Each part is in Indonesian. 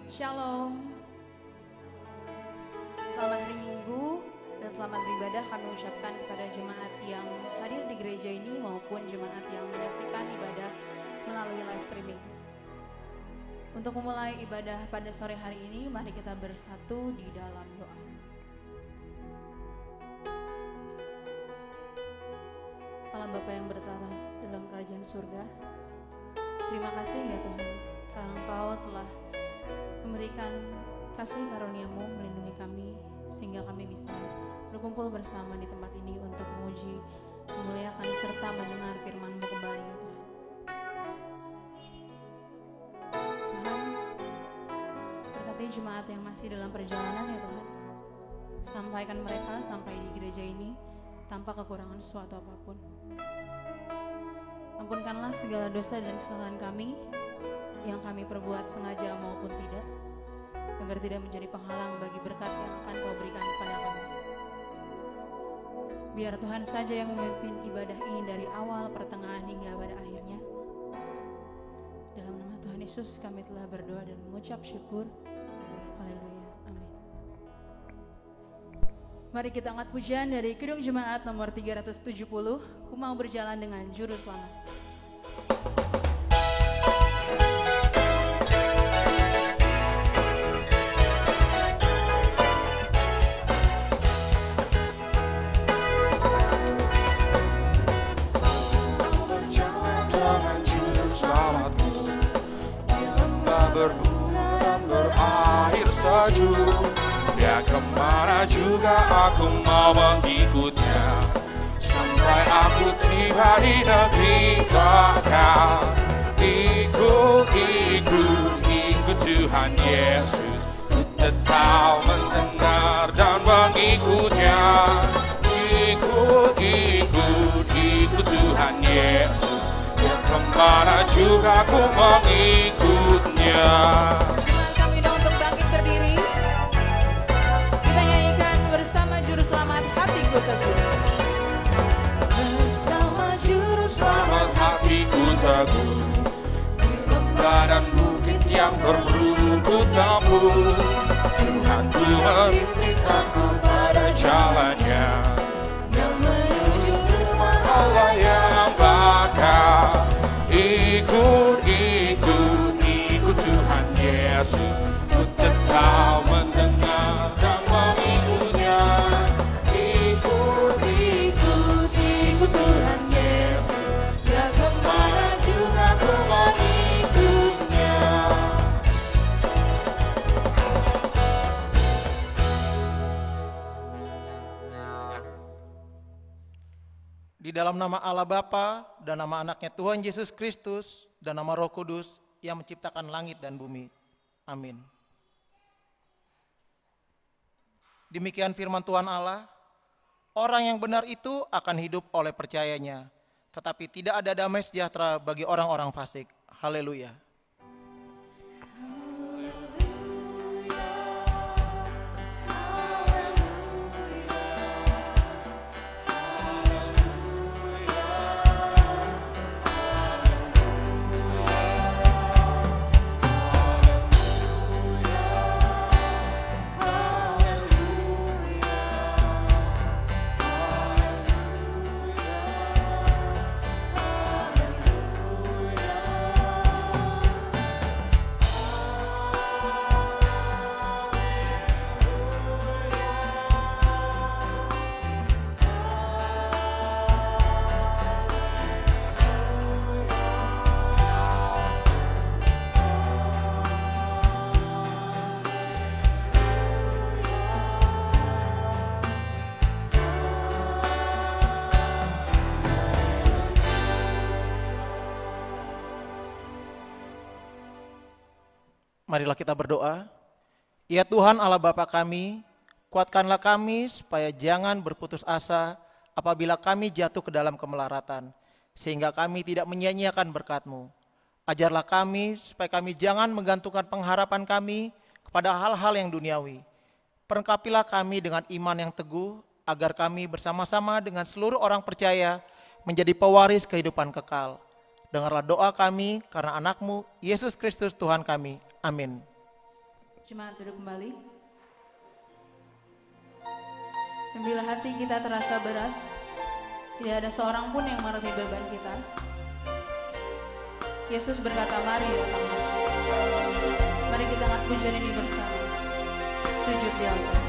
Shalom. Selamat hari Minggu dan selamat beribadah kami ucapkan kepada jemaat yang hadir di gereja ini maupun jemaat yang menyaksikan ibadah melalui live streaming. Untuk memulai ibadah pada sore hari ini, mari kita bersatu di dalam doa. Allah Bapa yang bertata dalam kerajaan surga, terima kasih ya Tuhan, karena Engkau telah memberikan kasih karunia-Mu melindungi kami sehingga kami bisa berkumpul bersama di tempat ini untuk memuji, memuliakan serta mendengar firman-Mu kembali ya Tuhan. Tuhan, berkati jemaat yang masih dalam perjalanan ya Tuhan. Sampaikan mereka sampai di gereja ini tanpa kekurangan suatu apapun. Ampunkanlah segala dosa dan kesalahan kami yang kami perbuat sengaja maupun tidak, agar tidak menjadi penghalang bagi berkat yang akan Kau berikan kepada kami. Biar Tuhan saja yang memimpin ibadah ini dari awal, pertengahan hingga pada akhirnya. Dalam nama Tuhan Yesus kami telah berdoa dan mengucap syukur. Haleluya, amin. Mari kita angkat pujian dari Kidung Jemaat nomor 370, Ku Mau Berjalan Dengan Juru Selamat. Berbunga dan berakhir salju, dia kemana juga aku mau mengikutnya, sampai aku tiba di negeri bakal. Ikut Tuhan Yesus, ku tetap mendengar dan mengikutnya. Ikut Tuhan Yesus, dia kemana juga ku mengikutnya. Jemaat kami undang untuk bangkit berdiri. Kita nyanyikan bersama Juru Selamat Hatiku Teguh. Bersama Juru Selamat hatiku teguh, di lembah dan bukit yang bermeruku tempuh. Tuhan ku memimpin aku pada jalannya, dan menuju rumah Allah yang bakal. Ikut Tuhan Yesus, ku tetap mendengar dan mengikutnya. Ikut Tuhan Yesus, dia kemana juga ku mengikutnya. Di dalam nama Allah Bapa dan nama anaknya Tuhan Yesus Kristus dan nama Roh Kudus yang menciptakan langit dan bumi. Amin. Demikian firman Tuhan Allah, orang yang benar itu akan hidup oleh percayanya, tetapi tidak ada damai sejahtera bagi orang-orang fasik. Haleluya. Marilah kita berdoa. Ya Tuhan Allah Bapa kami, kuatkanlah kami supaya jangan berputus asa apabila kami jatuh ke dalam kemelaratan, sehingga kami tidak menyia-nyiakan berkat-Mu. Ajarlah kami supaya kami jangan menggantungkan pengharapan kami kepada hal-hal yang duniawi. Perlengkapilah kami dengan iman yang teguh, agar kami bersama-sama dengan seluruh orang percaya menjadi pewaris kehidupan kekal. Dengarlah doa kami karena anak-Mu, Yesus Kristus Tuhan kami. Amin. Jemaat duduk kembali. Dan bila hati kita terasa berat, tidak ada seorang pun yang mengerti beban kita. Yesus berkata, mari datanglah. Mari kita angkat pujian ini bersama. Sujud di altar.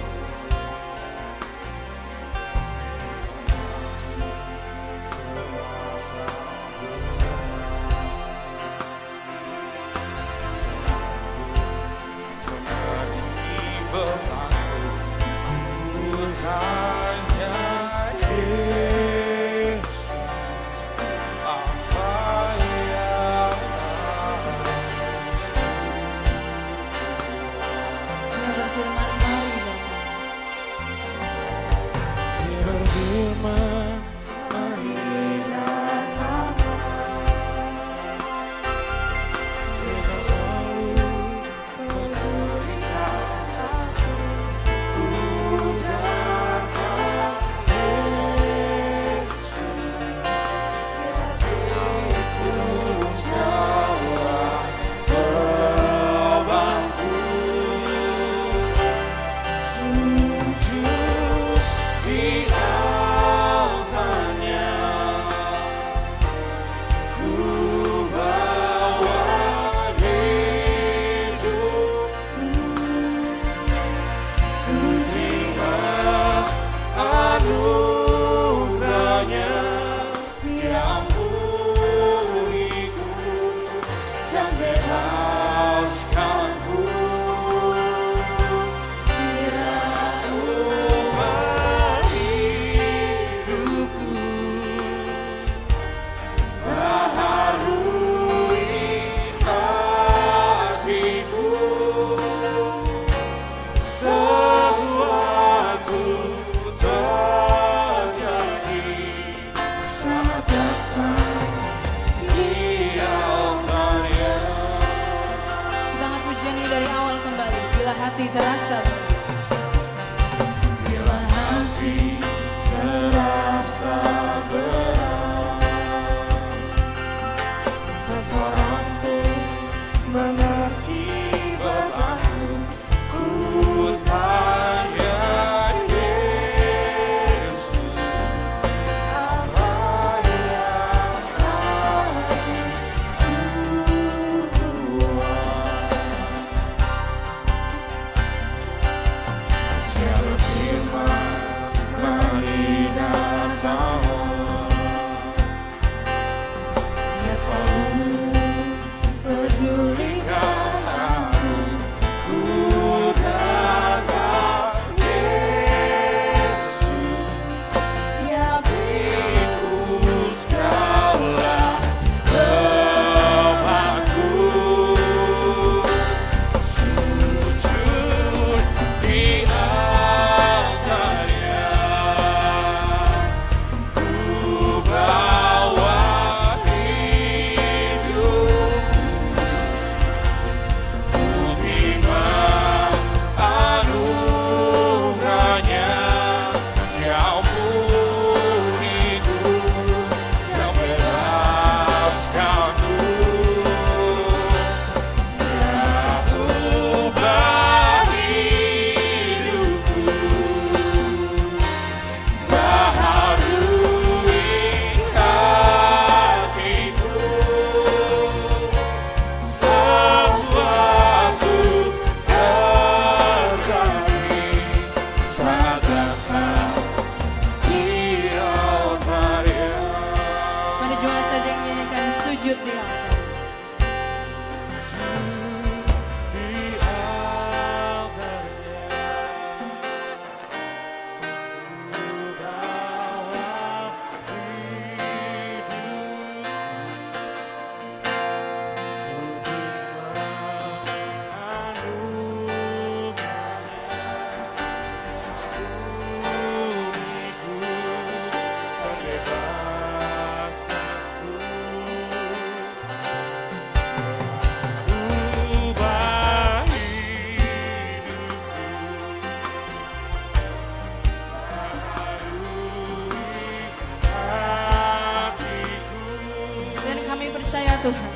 Tuhan,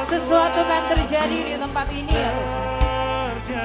sesuatu akan terjadi di tempat ini ya Tuhan.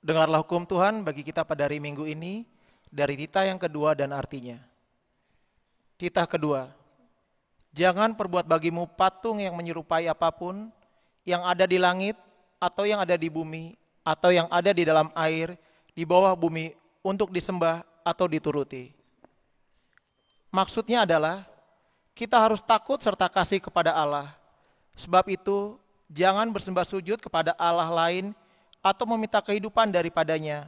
Dengarlah hukum Tuhan bagi kita pada hari Minggu ini dari titah yang kedua dan artinya. Titah kedua, jangan perbuat bagimu patung yang menyerupai apapun yang ada di langit atau yang ada di bumi atau yang ada di dalam air di bawah bumi untuk disembah atau dituruti. Maksudnya adalah kita harus takut serta kasih kepada Allah. Sebab itu, jangan bersembah sujud kepada Allah lain atau meminta kehidupan daripadanya.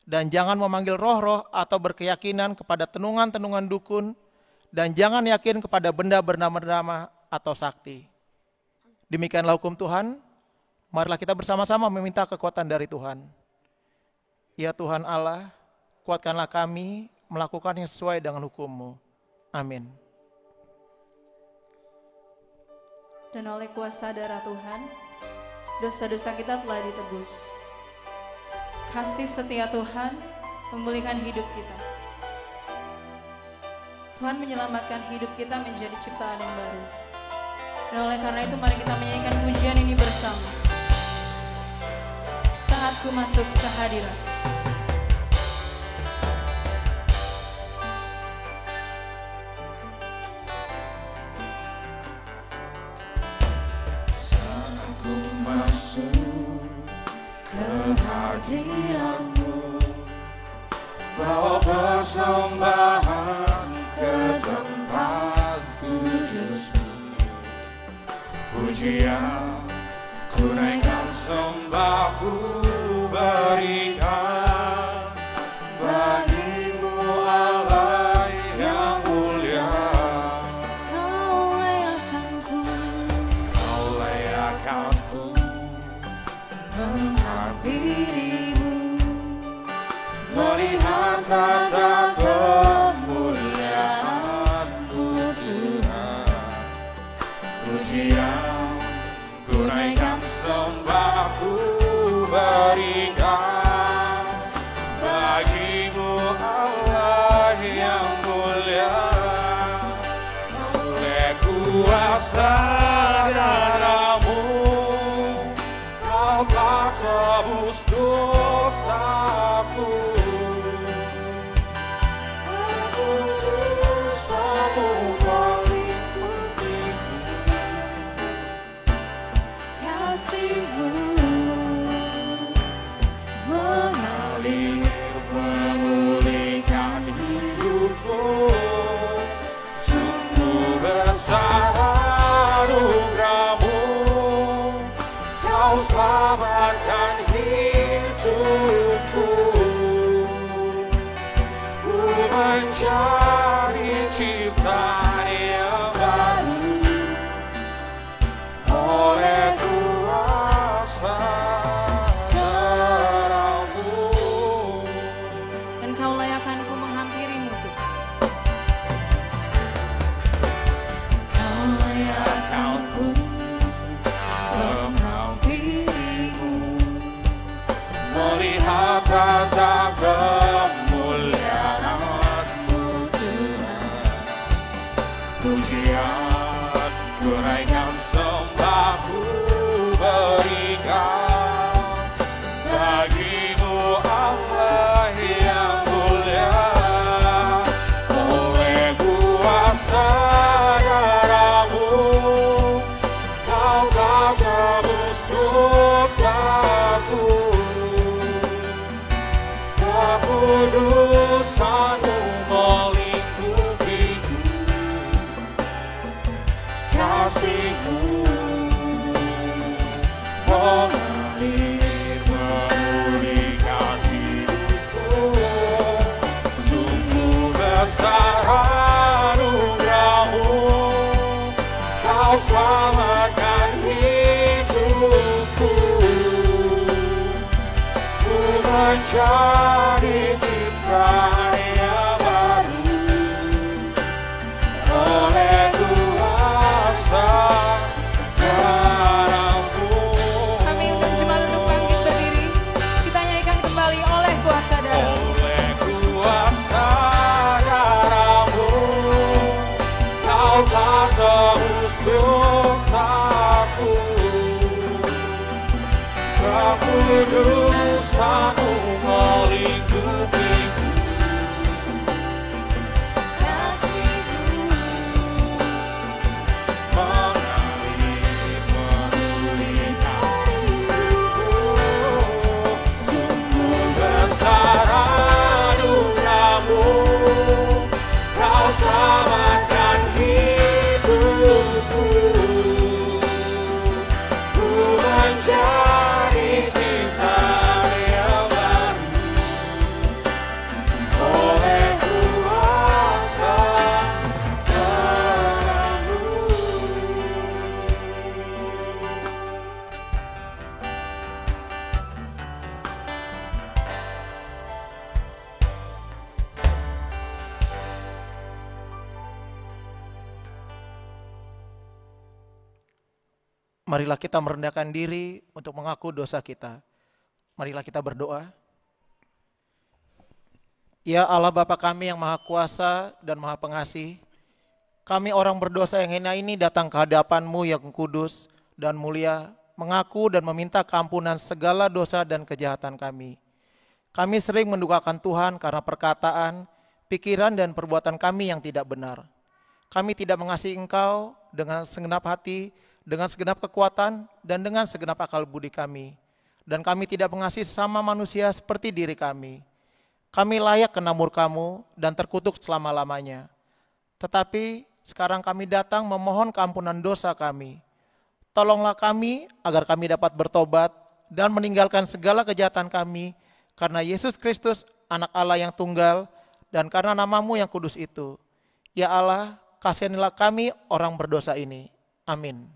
Dan jangan memanggil roh-roh atau berkeyakinan kepada tenungan-tenungan dukun. Dan jangan yakin kepada benda bernama-nama atau sakti. Demikianlah hukum Tuhan. Marilah kita bersama-sama meminta kekuatan dari Tuhan. Ya Tuhan Allah, kuatkanlah kami melakukan yang sesuai dengan hukum-Mu. Amin. Dan oleh kuasa darah Tuhan, dosa-dosa kita telah ditebus. Kasih setia Tuhan memulihkan hidup kita. Tuhan menyelamatkan hidup kita menjadi ciptaan yang baru. Dan oleh karena itu mari kita menyanyikan pujian ini bersama. Saat ku masuk ke hadirat. Masuk ke hadirat-Mu, bawa persembahan ke tempat kudus-Mu. Pujian ku naikkan, sembah ku berikan bagi-Mu Allah yang mulia. Kau layakkanku, menghampiri-Mu, melihat tata kemuliaan-Mu Tuhan. Pujian ku naikkan, sembah ku berikan bagi-Mu Allah yang mulia. Oleh kuasa darah-Mu Kau telah tebus dosaku. Kekudusan-Mu meliputi-ku, kasih-Mu mengalir memulihkan hidupku. Sungguh besar anugerah-Mu, Kau selamatkan hidupku. Ku menjadi ciptaan yang baru oleh kuasa darah-Mu. dan Kau layakkanku menghampiri-Mu Tuhan. Kau layakkanku menghampiri-Mu, melihat tata kemuliaan-Mu Tuhan. Pujian ku naikkan, sembah ku berikan bagi-Mu Allah yang mulia. Oleh kuasa darah-Mu Kau telah tebus dosaku. Kekudusan-Mu melingkupiku, kasih-Mu mengalir memulihkan hidupku. Sungguh besar anugerah-Mu, Kau selamatkan hidupku. Ku menjadi ciptaan yang baru oleh kuasa darah-Mu. Kami undang jemaat untuk bangkit berdiri. Kita nyanyikan kembali oleh kuasa darah. Oleh kuasa darah-Mu Kau telah tebus dosaku. Kekudusan-Mu Marilah kita merendahkan diri untuk mengaku dosa kita. Marilah kita berdoa. Ya Allah Bapa kami yang Maha Kuasa dan Maha Pengasih, kami orang berdosa yang hina ini datang ke hadapan-Mu yang kudus dan mulia, mengaku dan meminta keampunan segala dosa dan kejahatan kami. Kami sering mendukakan Tuhan karena perkataan, pikiran dan perbuatan kami yang tidak benar. Kami tidak mengasihi Engkau dengan segenap hati, dengan segenap kekuatan, dan dengan segenap akal budi kami. Dan kami tidak mengasihi sesama manusia seperti diri kami. Kami layak kena murka-Mu dan terkutuk selama-lamanya. Tetapi sekarang kami datang memohon keampunan dosa kami. Tolonglah kami agar kami dapat bertobat dan meninggalkan segala kejahatan kami karena Yesus Kristus anak Allah yang tunggal dan karena nama-Mu yang kudus itu. Ya Allah, kasihanilah kami orang berdosa ini. Amin.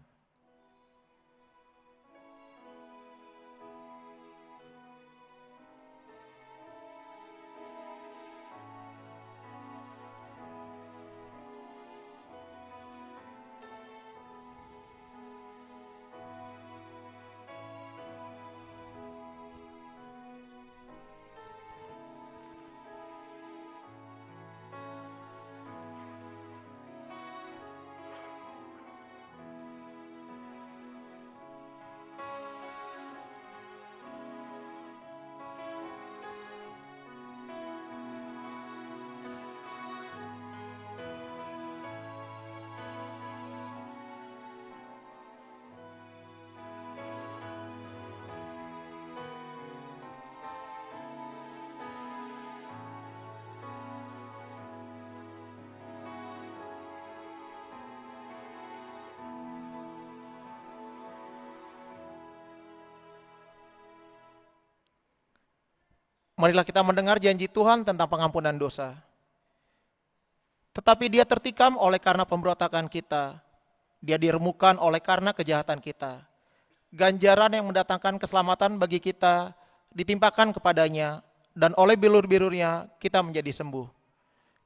Marilah kita mendengar janji Tuhan tentang pengampunan dosa. Tetapi dia tertikam oleh karena pemberontakan kita. Dia diremukkan oleh karena kejahatan kita. Ganjaran yang mendatangkan keselamatan bagi kita ditimpakan kepadanya, dan oleh bilur-bilurnya kita menjadi sembuh.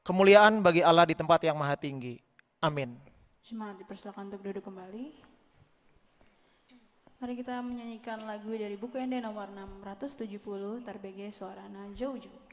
Kemuliaan bagi Allah di tempat yang maha tinggi. Amin. Jemaat dipersilakan untuk duduk kembali. Mari kita menyanyikan lagu dari buku ND nomor 670, Tarbege Suarana Jauh-Jauh.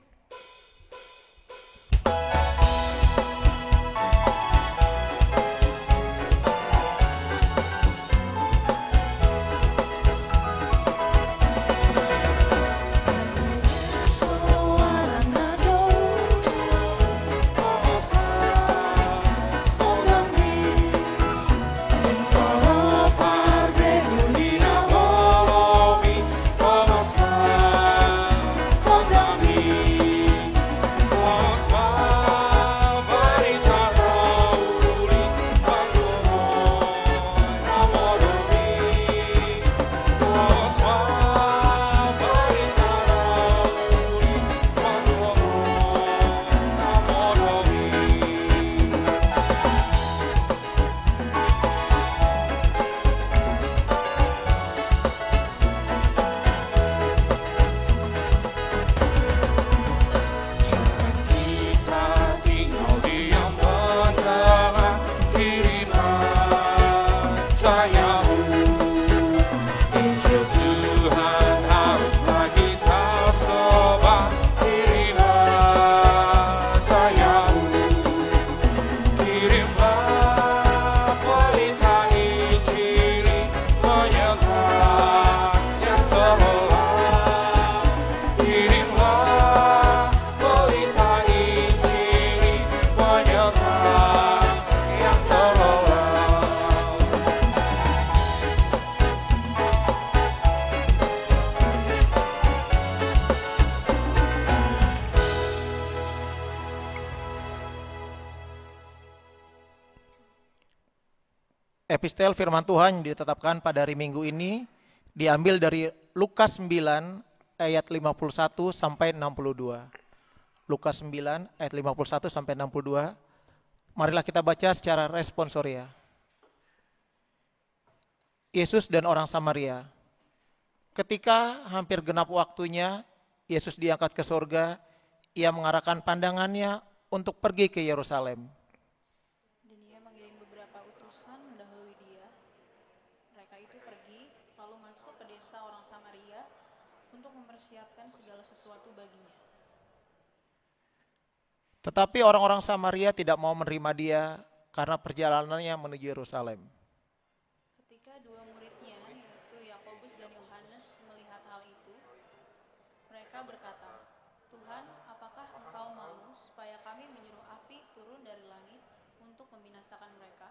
Epistel firman Tuhan yang ditetapkan pada hari Minggu ini diambil dari Lukas 9 ayat 51 sampai 62. Lukas 9 ayat 51 sampai 62. Marilah kita baca secara responsoria. Yesus dan orang Samaria. Ketika hampir genap waktunya, Yesus diangkat ke surga, ia mengarahkan pandangannya untuk pergi ke Yerusalem. Dan ia mengirim beberapa utusan mendahului dia. Mereka itu sesuatu baginya. Tetapi orang-orang Samaria tidak mau menerima dia karena perjalanannya menuju Yerusalem. Ketika dua muridnya, yaitu Yakobus dan Yohanes, melihat hal itu, mereka berkata, "Tuhan, apakah Engkau mau supaya kami menyuruh api turun dari langit untuk membinasakan mereka?"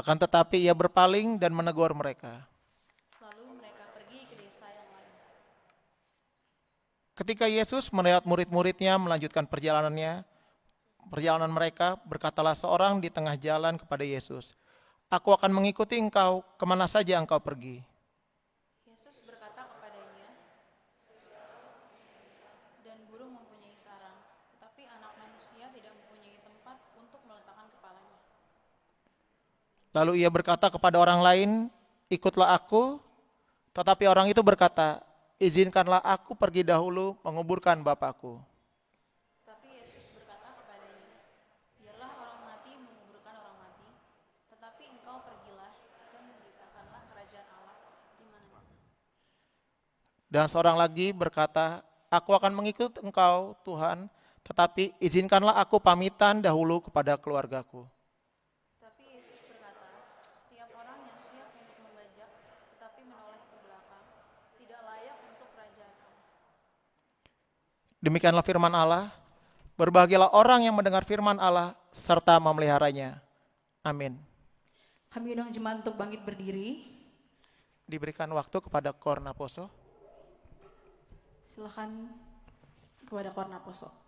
Akan tetapi ia berpaling dan menegur mereka. Lalu mereka pergi ke desa yang lain. Ketika Yesus melihat murid-muridnya melanjutkan perjalanan mereka, berkatalah seorang di tengah jalan kepada Yesus, "Aku akan mengikuti engkau kemana saja engkau pergi." Yesus berkata kepadanya, "Dan burung mempunyai sarang, tetapi anak manusia tidak mempunyai tempat untuk meletakkan kepalanya." Lalu ia berkata kepada orang lain, "Ikutlah aku." Tetapi orang itu berkata, "Izinkanlah aku pergi dahulu menguburkan Bapakku." Tapi Yesus berkata kepadanya, "Biarlah orang mati menguburkan orang mati, tetapi engkau pergilah dan beritakanlah kerajaan Allah di mana-mana." Dan seorang lagi berkata, "Aku akan mengikut engkau, Tuhan, tetapi izinkanlah aku pamitan dahulu kepada keluargaku." Tapi Yesus berkata, "Setiap orang yang siap untuk membajak tetapi menoleh ke belakang, tidak layak untuk kerajaan Allah." Demikianlah firman Allah. Berbahagialah orang yang mendengar firman Allah serta memeliharanya. Amin. Kami undang jemaat untuk bangkit berdiri. Diberikan waktu kepada Kornaposo. Silakan kepada Kornaposo.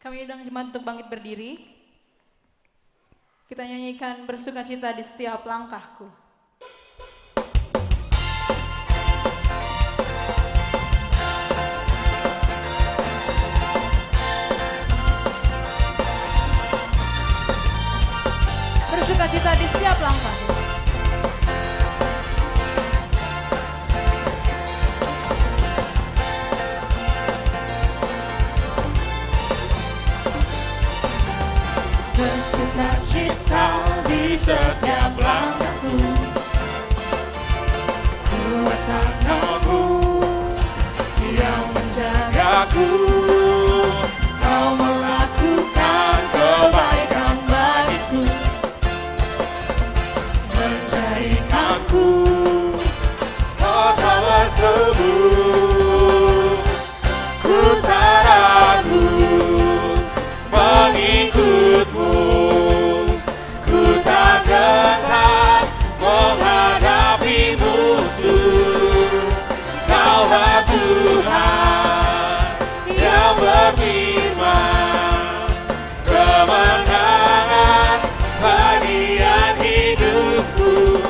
Kami undang jemaat untuk bangkit berdiri. Kita nyanyikan bersukacita di setiap langkahku. Bersukacita di setiap langkahku. Bersukacita di setiap langkahku, kuat tanganmu yang menjagaku. Kau melakukan kebaikan bagiku, menjadikanku kota bertumbuh. Ku tak ragu mengikutmu, ku tak gentar menghadapi musuh. Kaulah Tuhan yang berfirman, kemenangan bagian hidupku,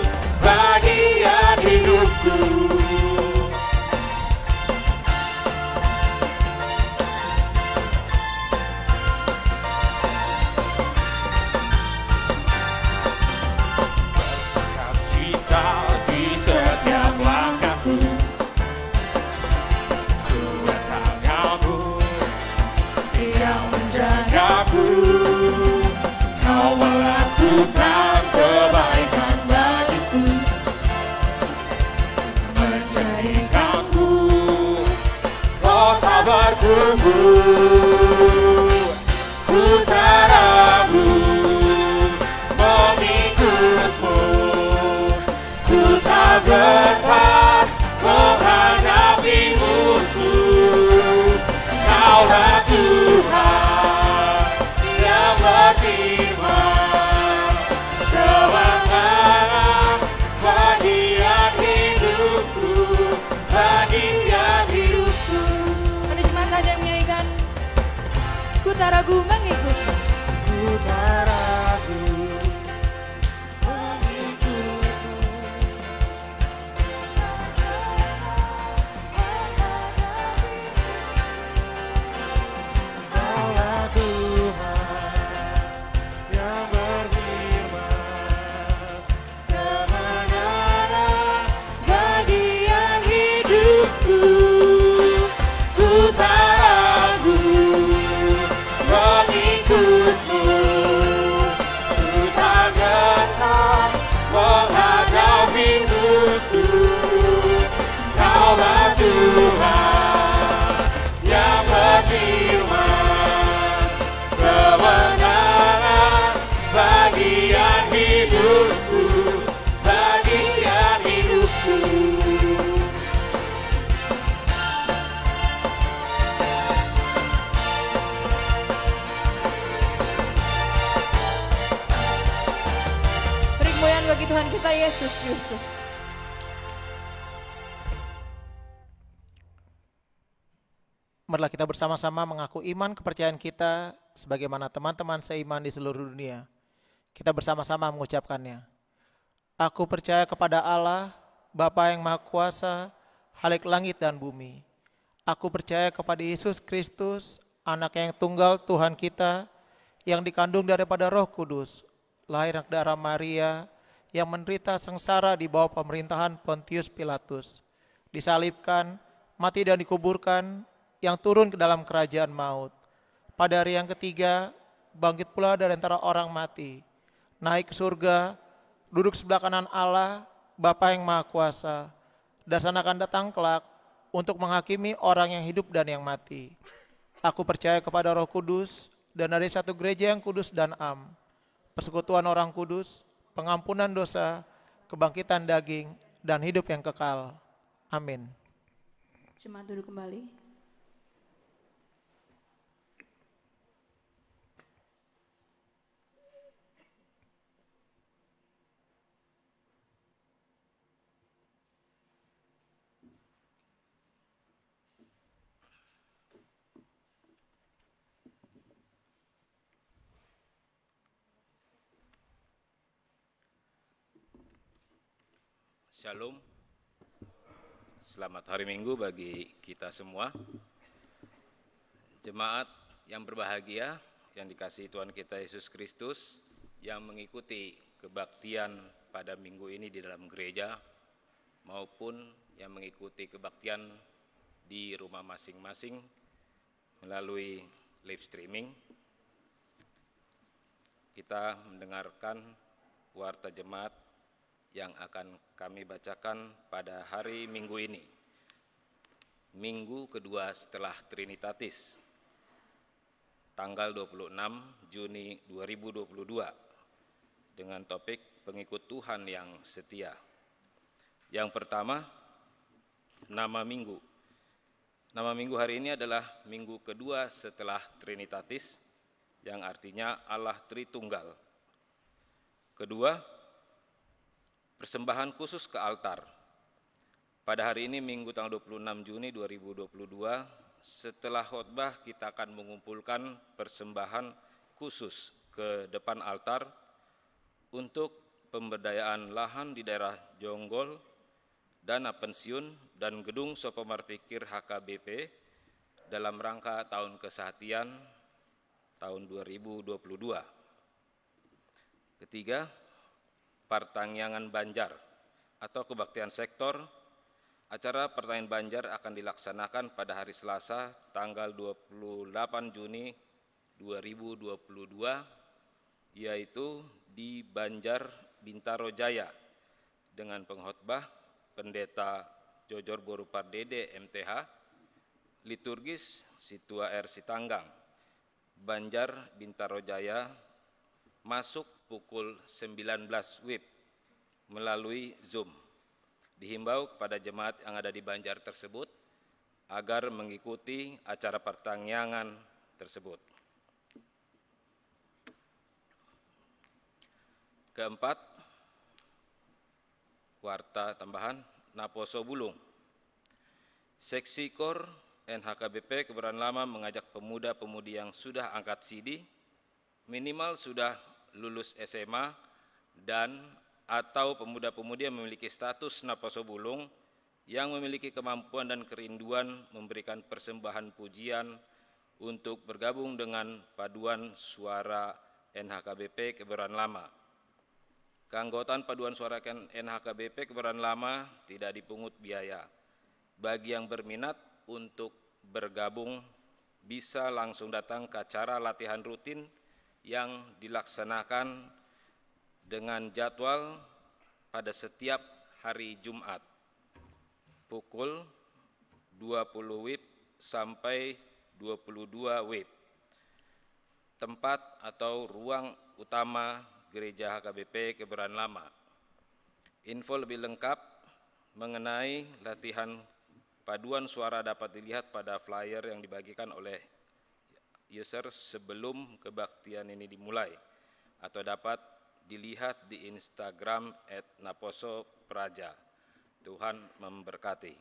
bagian hidupku. Kau melakukan kebaikan bagiku, menjadikanku kota bertumbuh. Ku tak ragu mengikutmu, ku tak gentar menghadapi musuh. Kaulah Tuhan yang berfirman, kemenangan bagian hidupku, bagian hidupku. Ada jemaat saja yang menyanyikan ku tak ragu mengikutmu. Ku tak ragu mengikutmu. Kaulah Tuhan yang berfirman, kemenangan bagian hidupku. Ku tak ragu mengikutmu, ku tak gentar menghadapi musuh. Kaulah Tuhan yang berfirman, kemenangan bagian hidupku, bagian hidupku. Beri kemuliaan bagi Tuhan kita Yesus Kristus. Marilah kita bersama-sama mengaku iman kepercayaan kita sebagaimana teman-teman seiman di seluruh dunia. Kita bersama-sama mengucapkannya. Aku percaya kepada Allah, Bapa yang Maha Kuasa, Khalik langit dan bumi. Aku percaya kepada Yesus Kristus, Anak yang tunggal Tuhan kita, yang dikandung daripada Roh Kudus, lahir dari darah Maria, yang menderita sengsara di bawah pemerintahan Pontius Pilatus, disalibkan, mati dan dikuburkan, yang turun ke dalam kerajaan maut. Pada hari yang ketiga, bangkit pula dari antara orang mati, naik ke surga, duduk sebelah kanan Allah, Bapa yang Maha Kuasa, dan akan datang kelak untuk menghakimi orang yang hidup dan yang mati. Aku percaya kepada Roh Kudus, dan dari satu gereja yang kudus dan am, persekutuan orang kudus, pengampunan dosa, kebangkitan daging, dan hidup yang kekal. Amin. Jemaat duduk kembali. Shalom. Selamat hari Minggu bagi kita semua. Jemaat yang berbahagia, yang dikasihi Tuhan kita Yesus Kristus, yang mengikuti kebaktian pada minggu ini di dalam gereja, maupun yang mengikuti kebaktian di rumah masing-masing melalui live streaming. Kita mendengarkan warta jemaat yang akan kami bacakan pada hari Minggu ini, minggu kedua setelah Trinitatis, tanggal 26 Juni 2022, dengan topik pengikut Tuhan yang setia. Yang pertama, nama minggu. Nama minggu hari ini adalah minggu kedua setelah Trinitatis, yang artinya Allah Tritunggal. Kedua, persembahan khusus ke altar. Pada hari ini Minggu tanggal 26 Juni 2022, setelah khotbah kita akan mengumpulkan persembahan khusus ke depan altar untuk pemberdayaan lahan di daerah Jonggol, dana pensiun, dan gedung Sopomar Pikir HKBP dalam rangka tahun kesehatian tahun 2022. Ketiga, Pertangyangan Banjar atau kebaktian sektor. Acara Pertangyangan Banjar akan dilaksanakan pada hari Selasa tanggal 28 Juni 2022, yaitu di Banjar Bintaro Jaya, dengan pengkhotbah Pendeta Jojor Borupardede MTH, liturgis Situa R. Sitanggang. Banjar Bintaro Jaya masuk pukul 19 WIB melalui Zoom. Dihimbau kepada jemaat yang ada di Banjar tersebut agar mengikuti acara pertangyangan tersebut. Keempat, warta tambahan Naposo Bulung. Seksi Kor NHKBP Kebayoran Lama mengajak pemuda-pemudi yang sudah angkat sidi, minimal sudah lulus SMA, dan atau pemuda-pemudi yang memiliki status Naposo Bulung yang memiliki kemampuan dan kerinduan memberikan persembahan pujian untuk bergabung dengan paduan suara NHKBP Kebayoran Lama. Keanggotaan paduan suara NHKBP Kebayoran Lama tidak dipungut biaya. Bagi yang berminat untuk bergabung bisa langsung datang ke acara latihan rutin yang dilaksanakan dengan jadwal pada setiap hari Jumat pukul 20 WIB sampai 22 WIB. Tempat atau ruang utama Gereja HKBP Kebayoran Lama. Info lebih lengkap mengenai latihan paduan suara dapat dilihat pada flyer yang dibagikan oleh user sebelum kebaktian ini dimulai, atau dapat dilihat di Instagram @naposopraja. Tuhan memberkati.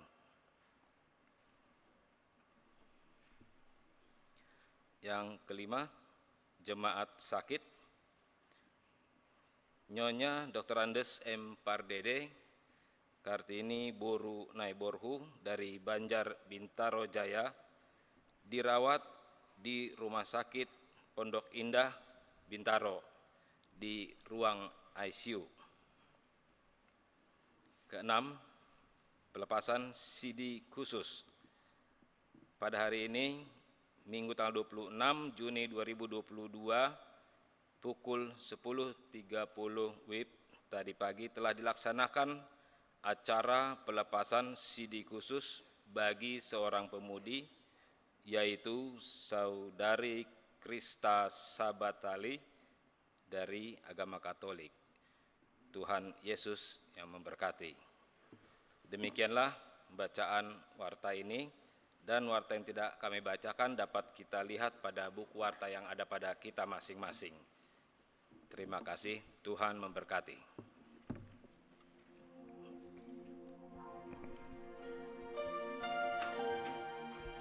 Yang kelima, jemaat sakit. Nyonya Dr. Andes M. Pardede, Kartini Boru Naiborhu dari Banjar Bintaro Jaya, dirawat di Rumah Sakit Pondok Indah Bintaro di ruang ICU. Keenam, pelepasan CD khusus. Pada hari ini, Minggu tanggal 26 Juni 2022, pukul 10.30 WIB tadi pagi telah dilaksanakan acara pelepasan CD khusus bagi seorang pemudi, yaitu Saudari Krista Sabatali dari agama Katolik. Tuhan Yesus yang memberkati. Demikianlah bacaan warta ini, dan warta yang tidak kami bacakan dapat kita lihat pada buku warta yang ada pada kita masing-masing. Terima kasih, Tuhan memberkati.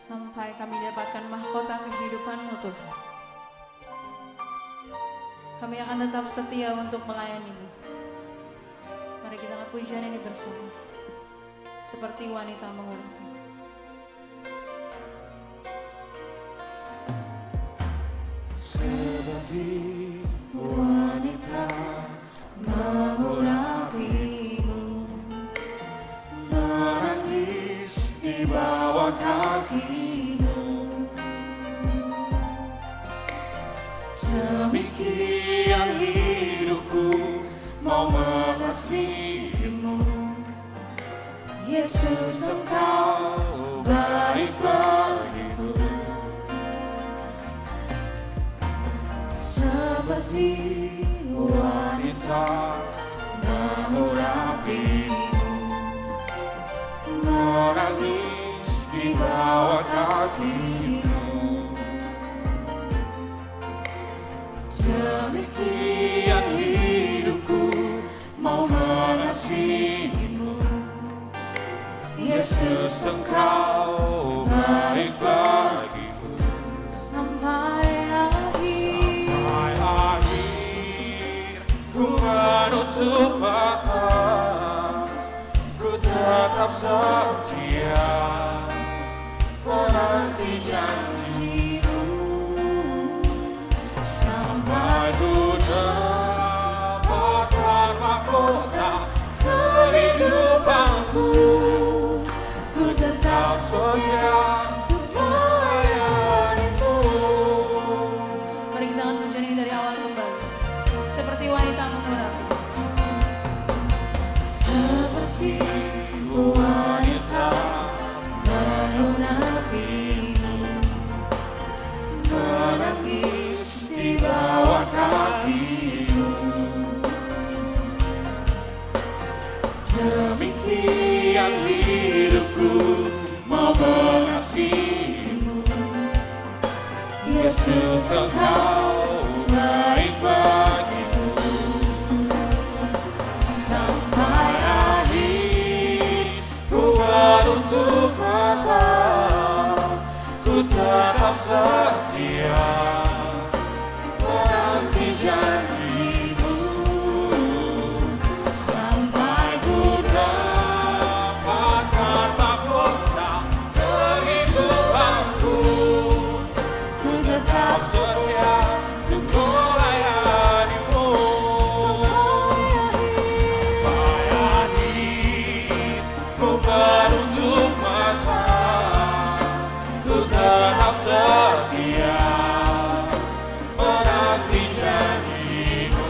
Sampai kami dapatkan mahkota kehidupan-Mu, Tuhan. Kami akan tetap setia untuk melayani-Mu. Mari kita pujian ini bersama, seperti wanita mengurapi. Seperti wanita mengurapimu, menangis di bawah kakimu. Demikian hidupku mau mengasihimu, Yesus, Engkau baik bagiku. Seperti wanita mengurapimu, menangis di bawah kakimu. Demikian hidupku mau mengasihimu, Yesus, Engkau baik bagiku. Sampai akhir ku menutup mata, ku tetap setia menanti janji-Mu, sampai ku dapatkan mahkota kehidupanku. Ku tetap setia untuk melayani-Mu. Mari kita angkat pujian ini dari awal kembali. Seperti wanita mengurapi. Seperti wanita mengurapimu, menangis di bawah kakimu. Demikian hidupku mau mengasihimu, Yesus, Engkau baik bagiku. Sampai akhir ku menutup mata, ku tetap setia menanti janji-Mu, sampai ku dapatkan mahkota kehidupanku. Ku tetap setia untuk melayani-Mu. Sampai akhir ku menutup mata, ku tetap setia menanti janji-Mu,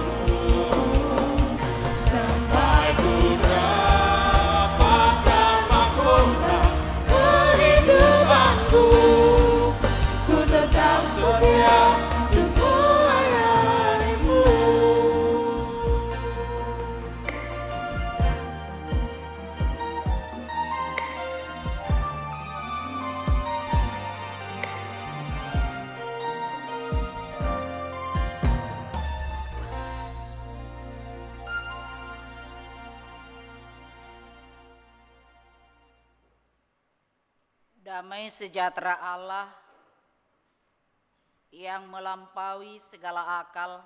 sampai ku dapatkan mahkota kehidupanku. Ku tetap setia untuk melayani-Mu. Damai sejahtera Allah yang melampaui segala akal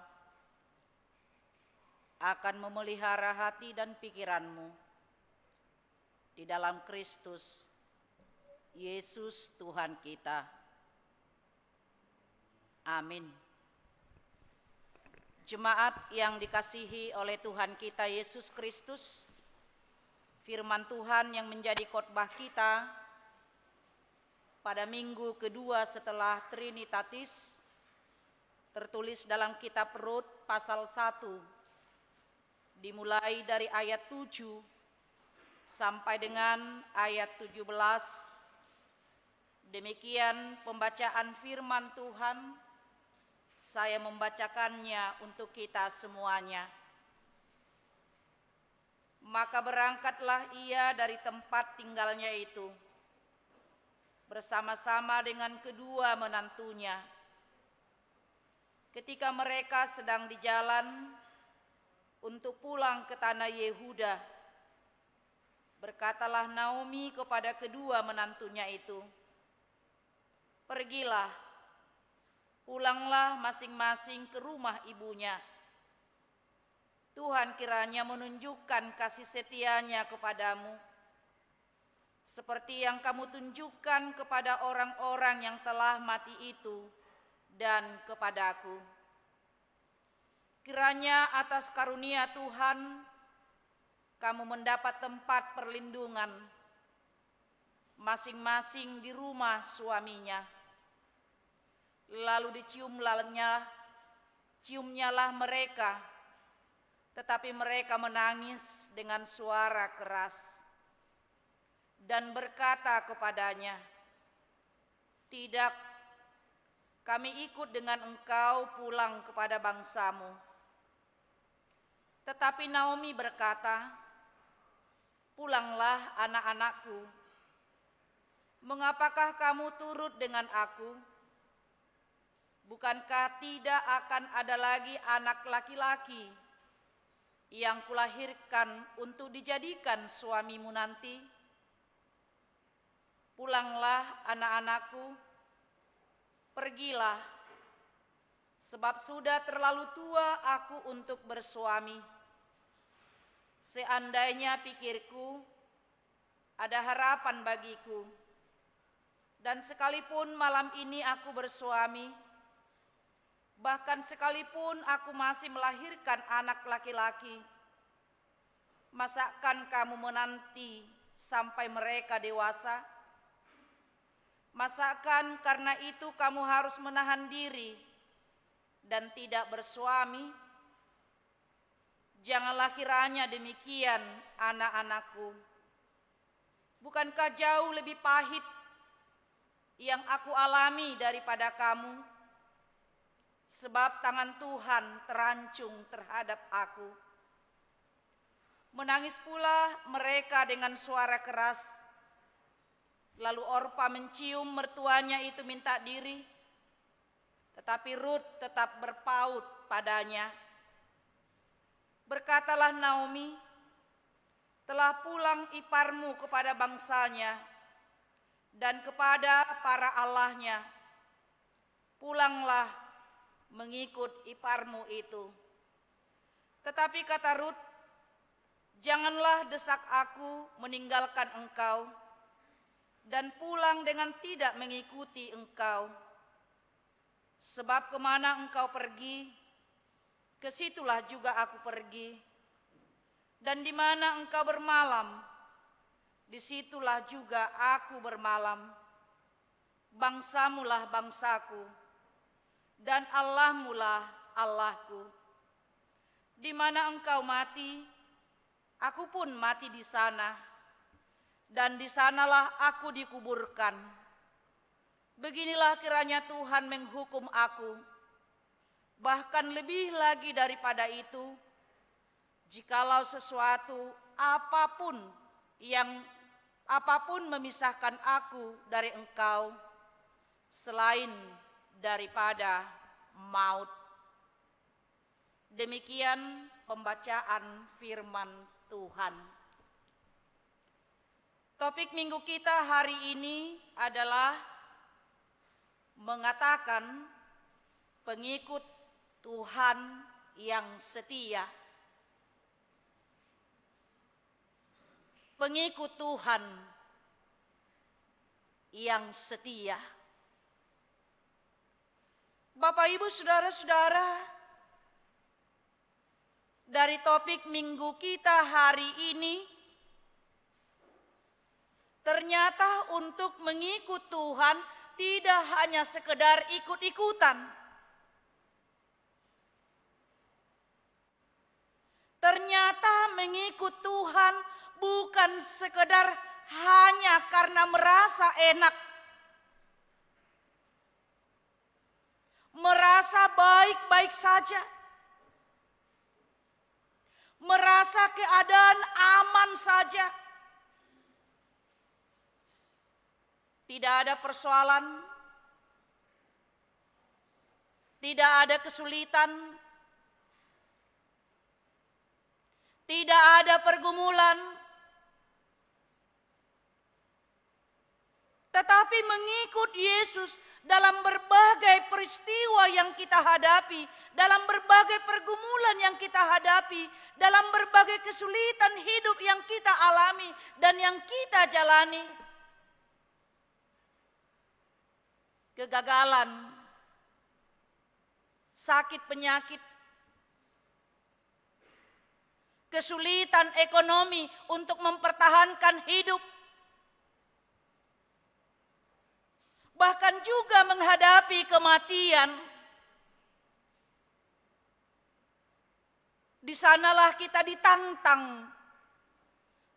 akan memelihara hati dan pikiranmu di dalam Kristus Yesus Tuhan kita. Amin. Jemaat yang dikasihi oleh Tuhan kita Yesus Kristus, firman Tuhan yang menjadi khotbah kita pada minggu kedua setelah Trinitatis tertulis dalam kitab Rut pasal 1 dimulai dari ayat 7 sampai dengan ayat 17. Demikian pembacaan firman Tuhan. Saya membacakannya untuk kita semuanya. Maka berangkatlah ia dari tempat tinggalnya itu bersama-sama dengan kedua menantunya. Ketika mereka sedang di jalan untuk pulang ke tanah Yehuda, berkatalah Naomi kepada kedua menantunya itu, "Pergilah, pulanglah masing-masing ke rumah ibunya. Tuhan kiranya menunjukkan kasih setia-Nya kepadamu, seperti yang kamu tunjukkan kepada orang-orang yang telah mati itu dan kepadaku. Kiranya atas karunia Tuhan, kamu mendapat tempat perlindungan, masing-masing di rumah suaminya. Lalu ciumnyalah mereka, tetapi mereka menangis dengan suara keras dan berkata kepadanya, "Tidak, kami ikut dengan engkau pulang kepada bangsamu." Tetapi Naomi berkata, "Pulanglah anak-anakku. Mengapakah kamu turut dengan aku? Bukankah tidak akan ada lagi anak laki-laki yang kulahirkan untuk dijadikan suamimu nanti? Pulanglah anak-anakku, pergilah, sebab sudah terlalu tua aku untuk bersuami. Seandainya pikirku ada harapan bagiku, dan sekalipun malam ini aku bersuami, bahkan sekalipun aku masih melahirkan anak laki-laki, masakan kamu menanti sampai mereka dewasa? Masakan karena itu kamu harus menahan diri dan tidak bersuami? Janganlah kiranya demikian, anak-anakku. Bukankah jauh lebih pahit yang aku alami daripada kamu? Sebab tangan Tuhan terancung terhadap aku." Menangis pula mereka dengan suara keras. Lalu Orpa mencium mertuanya itu minta diri, tetapi Rut tetap berpaut padanya. Berkatalah Naomi, "Telah pulang iparmu kepada bangsanya dan kepada para allahnya. Pulanglah mengikut iparmu itu." Tetapi kata Rut, "Janganlah desak aku meninggalkan engkau dan pulang dengan tidak mengikuti engkau. Sebab kemana engkau pergi, kesitulah juga aku pergi. Dan di mana engkau bermalam, disitulah juga aku bermalam. Bangsamulah bangsaku, dan Allahmulah Allahku. Di mana engkau mati, aku pun mati di sana, dan di sanalah aku dikuburkan. Beginilah kiranya Tuhan menghukum aku, bahkan lebih lagi daripada itu, jikalau sesuatu apapun memisahkan aku dari engkau, selain daripada maut." Demikian pembacaan firman Tuhan. Topik minggu kita hari ini adalah mengatakan pengikut Tuhan yang setia. Pengikut Tuhan yang setia. Bapak, Ibu, saudara-saudara, dari topik minggu kita hari ini, ternyata untuk mengikut Tuhan tidak hanya sekedar ikut-ikutan. Ternyata mengikut Tuhan bukan sekedar hanya karena merasa enak, merasa baik-baik saja, merasa keadaan aman saja. Tidak ada persoalan, tidak ada kesulitan, tidak ada pergumulan. tetapi mengikut Yesus dalam berbagai peristiwa yang kita hadapi, dalam berbagai pergumulan yang kita hadapi, dalam berbagai kesulitan hidup yang kita alami dan yang kita jalani. Kegagalan, sakit penyakit, kesulitan ekonomi untuk mempertahankan hidup, bahkan juga menghadapi kematian. Di sanalah kita ditantang.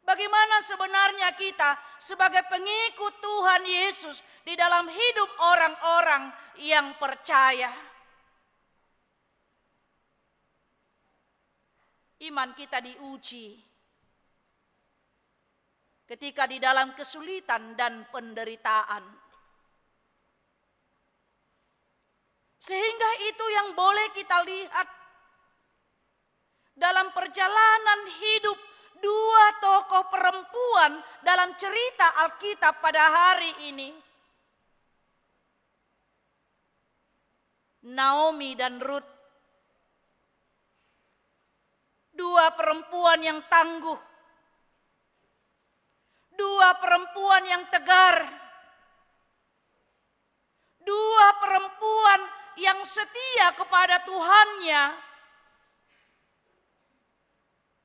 Bagaimana sebenarnya kita sebagai pengikut Tuhan Yesus di dalam hidup orang-orang yang percaya. Iman kita diuji ketika di dalam kesulitan dan penderitaan. Sehingga itu yang boleh kita lihat dalam perjalanan hidup dua tokoh perempuan dalam cerita Alkitab pada hari ini. Naomi dan Ruth. Dua perempuan yang tangguh. Dua perempuan yang tegar. Dua perempuan yang setia kepada Tuhannya.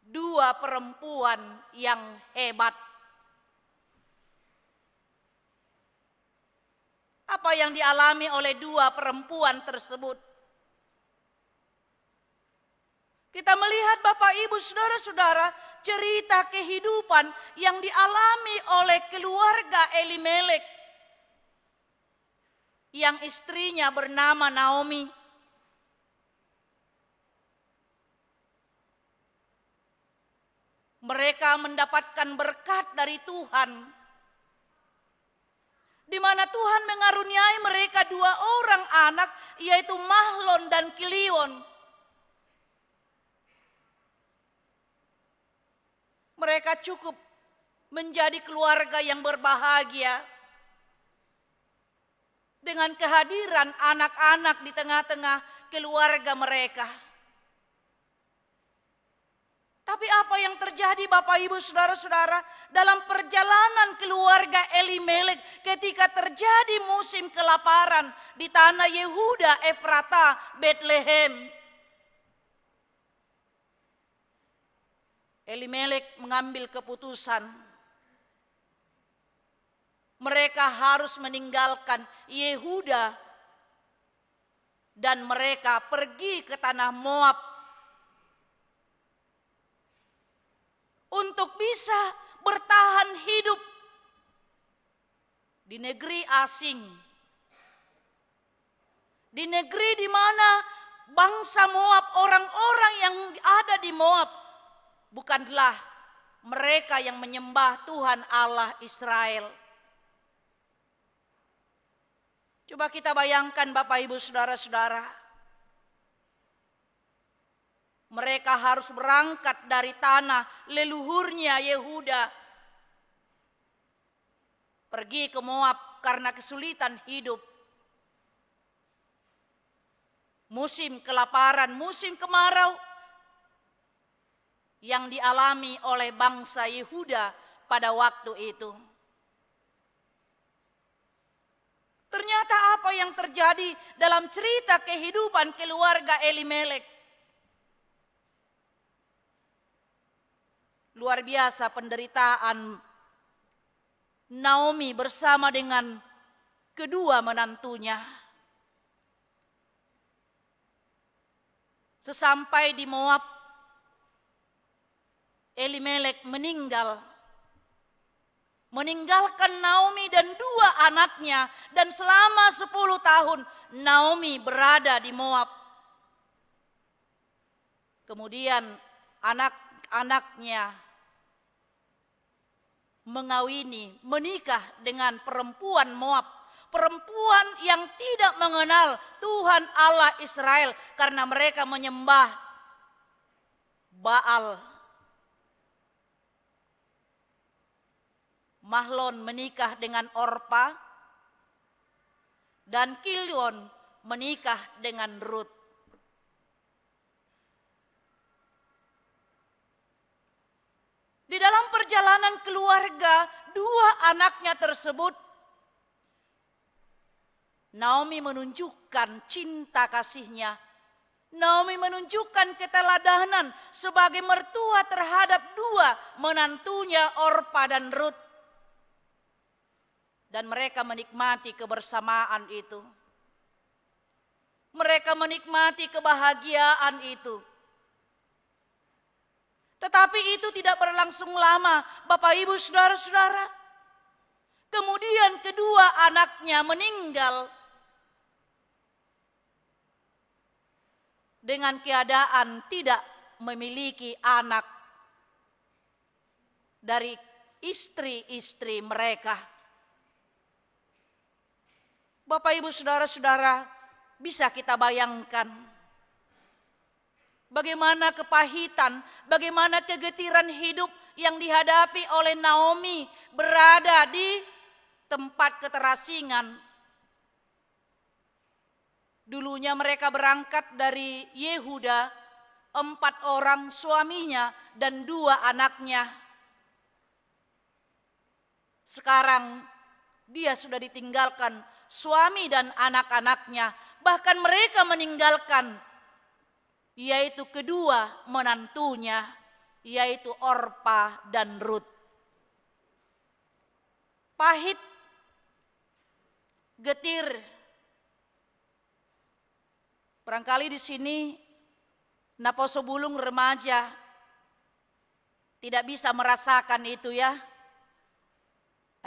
Dua perempuan yang hebat. Apa yang dialami oleh dua perempuan tersebut? Kita melihat Bapak Ibu Saudara-saudara cerita kehidupan yang dialami oleh keluarga Elimelek yang istrinya bernama Naomi. Mereka mendapatkan berkat dari Tuhan, di mana Tuhan mengaruniai mereka dua orang anak, yaitu Mahlon dan Kilion. Mereka cukup menjadi keluarga yang berbahagia dengan kehadiran anak-anak di tengah-tengah keluarga mereka. Tapi apa yang terjadi Bapak Ibu Saudara-saudara dalam perjalanan keluarga Elimelek ketika terjadi musim kelaparan di tanah Yehuda, Efrata, Betlehem. Elimelek mengambil keputusan. Mereka harus meninggalkan Yehuda dan mereka pergi ke tanah Moab untuk bisa bertahan hidup di negeri asing. Di negeri di mana bangsa Moab, orang-orang yang ada di Moab, bukanlah mereka yang menyembah Tuhan Allah Israel. Coba kita bayangkan Bapak Ibu Saudara-saudara. Mereka harus berangkat dari tanah leluhurnya Yehuda. Pergi ke Moab karena kesulitan hidup. Musim kelaparan, musim kemarau yang dialami oleh bangsa Yehuda pada waktu itu. Ternyata apa yang terjadi dalam cerita kehidupan keluarga Elimelek? Luar biasa penderitaan Naomi bersama dengan kedua menantunya. Sesampai di Moab, Elimelek meninggal. Meninggalkan Naomi dan dua anaknya. Dan selama 10 tahun Naomi berada di Moab. Kemudian anak-anaknya menikah dengan perempuan Moab. Perempuan yang tidak mengenal Tuhan Allah Israel karena mereka menyembah Baal. Mahlon menikah dengan Orpa. dan Kilion menikah dengan Rut. Di dalam perjalanan keluarga, dua anaknya tersebut, Naomi menunjukkan cinta kasihnya. Naomi menunjukkan keteladanan sebagai mertua terhadap dua menantunya Orpa dan Rut. Dan mereka menikmati kebersamaan itu. Mereka menikmati kebahagiaan itu. Tetapi itu tidak berlangsung lama, Bapak Ibu Saudara-saudara. Kemudian kedua anaknya meninggal dengan keadaan tidak memiliki anak dari istri-istri mereka. Bapak Ibu Saudara-saudara, bisa kita bayangkan bagaimana kepahitan, bagaimana kegetiran hidup yang dihadapi oleh Naomi berada di tempat keterasingan. Dulunya mereka berangkat dari Yehuda, 4 orang suaminya dan 2 anaknya. Sekarang dia sudah ditinggalkan suami dan anak-anaknya, bahkan mereka meninggalkan yaitu kedua menantunya, yaitu Orpa dan Rut. Pahit, getir. Barangkali di sini Naposo Bulung remaja tidak bisa merasakan itu ya.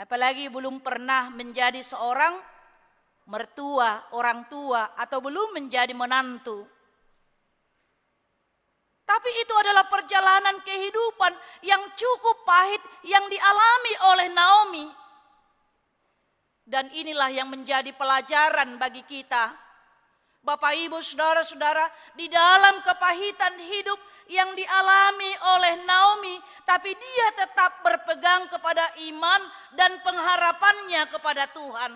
Apalagi belum pernah menjadi seorang mertua, orang tua, atau belum menjadi menantu. Tapi itu adalah perjalanan kehidupan yang cukup pahit yang dialami oleh Naomi. Dan inilah yang menjadi pelajaran bagi kita. Bapak, Ibu, Saudara-saudara, di dalam kepahitan hidup yang dialami oleh Naomi, tapi dia tetap berpegang kepada iman dan pengharapannya kepada Tuhan.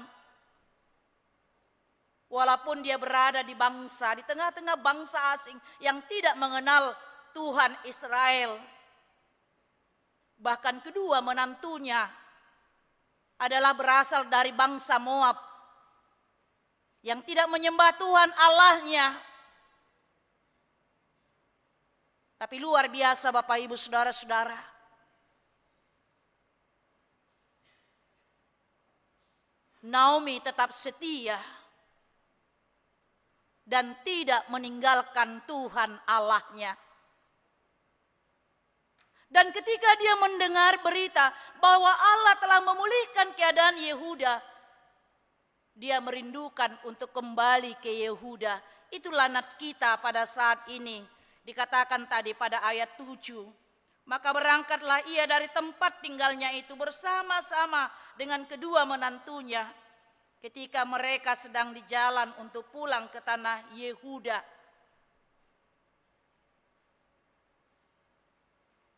Walaupun dia berada di tengah-tengah bangsa asing yang tidak mengenal Tuhan Israel. Bahkan kedua menantunya adalah berasal dari bangsa Moab yang tidak menyembah Tuhan Allahnya. Tapi luar biasa Bapak Ibu Saudara-saudara. Naomi tetap setia dan tidak meninggalkan Tuhan Allahnya. Dan ketika dia mendengar berita bahwa Allah telah memulihkan keadaan Yehuda, dia merindukan untuk kembali ke Yehuda. Itulah nats kita pada saat ini. Dikatakan tadi pada ayat 7. Maka berangkatlah ia dari tempat tinggalnya itu bersama-sama dengan kedua menantunya. Ketika mereka sedang di jalan untuk pulang ke tanah Yehuda.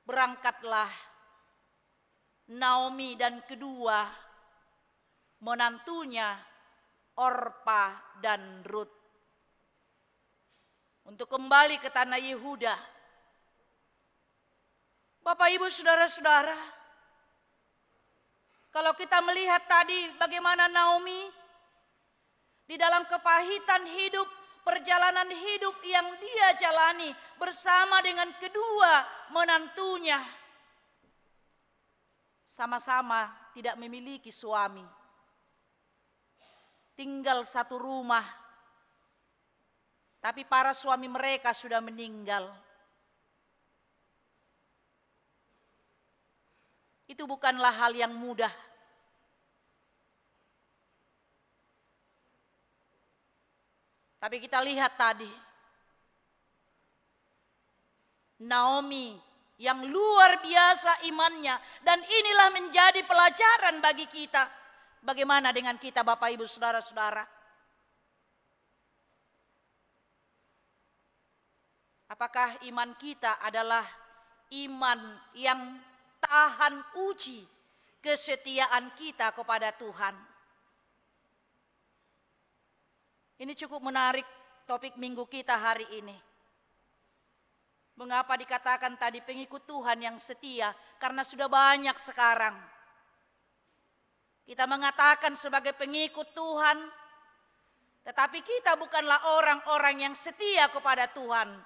Berangkatlah Naomi dan kedua menantunya Orpa dan Rut untuk kembali ke tanah Yehuda. Bapak, Ibu, Saudara-saudara, kalau kita melihat tadi bagaimana Naomi di dalam kepahitan hidup, perjalanan hidup yang dia jalani bersama dengan kedua menantunya, sama-sama tidak memiliki suami, tinggal satu rumah, tapi para suami mereka sudah meninggal. Itu bukanlah hal yang mudah. Tapi kita lihat tadi, Naomi yang luar biasa imannya, dan inilah menjadi pelajaran bagi kita. Bagaimana dengan kita Bapak Ibu Saudara-saudara? Apakah iman kita adalah iman yang tahan uji kesetiaan kita kepada Tuhan? Ini cukup menarik topik minggu kita hari ini. Mengapa dikatakan tadi pengikut Tuhan yang setia? Karena sudah banyak sekarang. Kita mengatakan sebagai pengikut Tuhan, tetapi kita bukanlah orang-orang yang setia kepada Tuhan.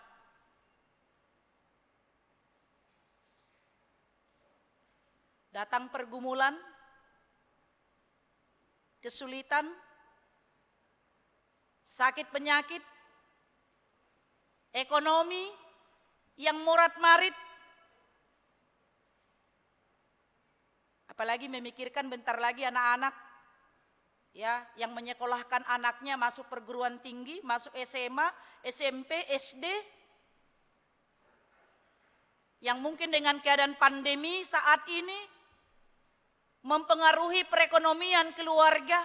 Datang pergumulan, kesulitan, sakit penyakit, ekonomi yang morat-marit, apalagi memikirkan bentar lagi anak-anak ya yang menyekolahkan anaknya masuk perguruan tinggi, masuk SMA, SMP, SD, yang mungkin dengan keadaan pandemi saat ini mempengaruhi perekonomian keluarga.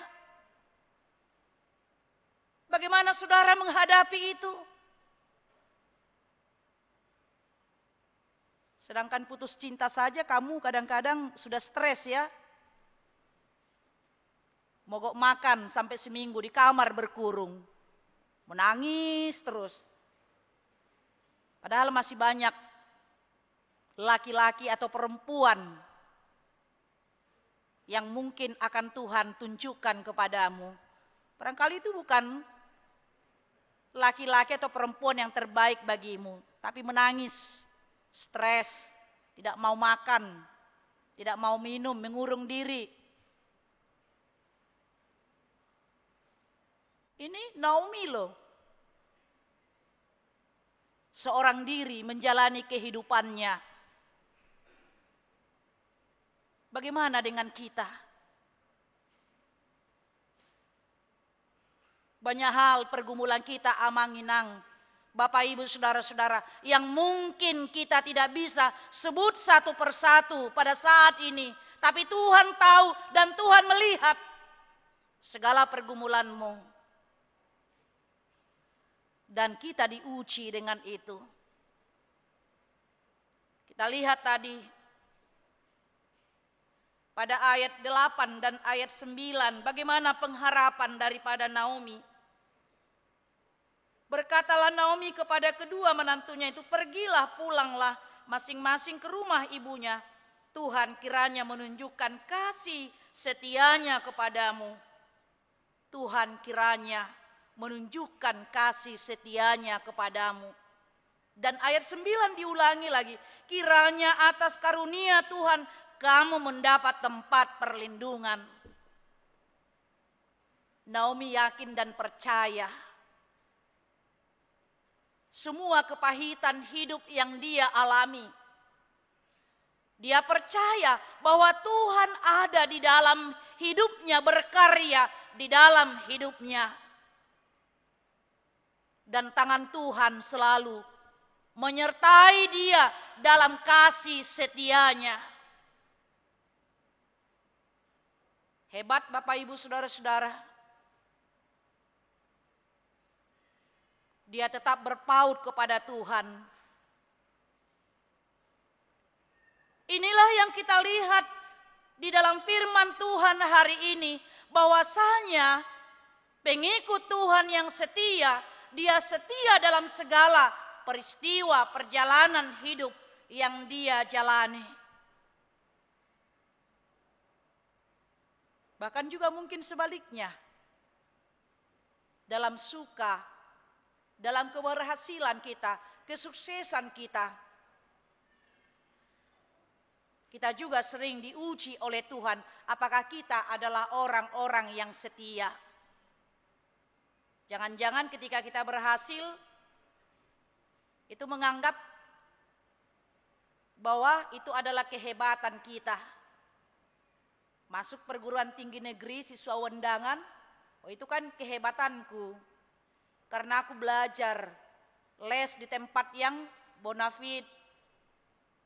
Bagaimana saudara menghadapi itu? Sedangkan putus cinta saja kamu kadang-kadang sudah stres ya. Mogok makan sampai seminggu di kamar berkurung. Menangis terus. Padahal masih banyak laki-laki atau perempuan yang mungkin akan Tuhan tunjukkan kepadamu. Barangkali itu bukan laki-laki atau perempuan yang terbaik bagimu, tapi menangis, stres, tidak mau makan, tidak mau minum, mengurung diri. Ini Naomi loh. Seorang diri menjalani kehidupannya. Bagaimana dengan kita? Banyak hal pergumulan kita amanginang. Bapak Ibu Saudara-saudara, yang mungkin kita tidak bisa sebut satu persatu pada saat ini. Tapi Tuhan tahu dan Tuhan melihat segala pergumulanmu. Dan kita diuji dengan itu. Kita lihat tadi pada ayat 8 dan ayat 9, bagaimana pengharapan daripada Naomi. Berkatalah Naomi kepada kedua menantunya itu, pergilah, pulanglah masing-masing ke rumah ibunya. Tuhan kiranya menunjukkan kasih setianya kepadamu. Tuhan kiranya menunjukkan kasih setianya kepadamu. Dan ayat 9 diulangi lagi, kiranya atas karunia Tuhan kamu mendapat tempat perlindungan. Naomi yakin dan percaya semua kepahitan hidup yang dia alami. Dia percaya bahwa Tuhan ada di dalam hidupnya, berkarya di dalam hidupnya. Dan tangan Tuhan selalu menyertai dia dalam kasih setianya. Hebat Bapak Ibu Saudara-saudara. Dia tetap berpaut kepada Tuhan. Inilah yang kita lihat di dalam firman Tuhan hari ini. Bahwasanya pengikut Tuhan yang setia, dia setia dalam segala peristiwa perjalanan hidup yang dia jalani. Bahkan juga mungkin sebaliknya. Dalam suka, dalam keberhasilan kita, kesuksesan kita. Kita juga sering diuji oleh Tuhan, apakah kita adalah orang-orang yang setia. Jangan-jangan ketika kita berhasil, itu menganggap bahwa itu adalah kehebatan kita. Masuk perguruan tinggi negeri, siswa undangan, oh itu kan kehebatanku. Karena aku belajar les di tempat yang bonafit,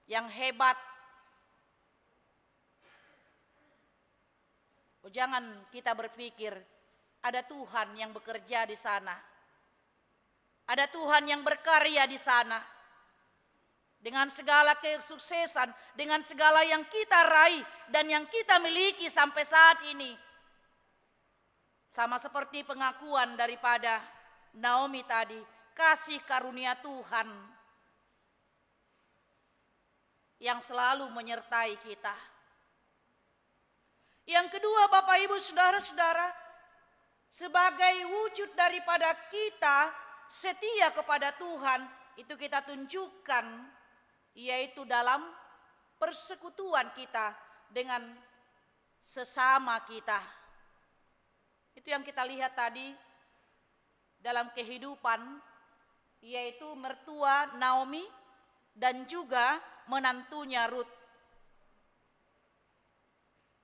yang hebat. Oh, jangan kita berpikir ada Tuhan yang bekerja di sana. Ada Tuhan yang berkarya di sana. Dengan segala kesuksesan, dengan segala yang kita raih dan yang kita miliki sampai saat ini. Sama seperti pengakuan daripada Naomi tadi, kasih karunia Tuhan yang selalu menyertai kita. Yang kedua, Bapak Ibu Saudara-saudara, sebagai wujud daripada kita setia kepada Tuhan, itu kita tunjukkan yaitu dalam persekutuan kita dengan sesama kita. Itu yang kita lihat tadi dalam kehidupan, yaitu mertua Naomi dan juga menantunya Ruth.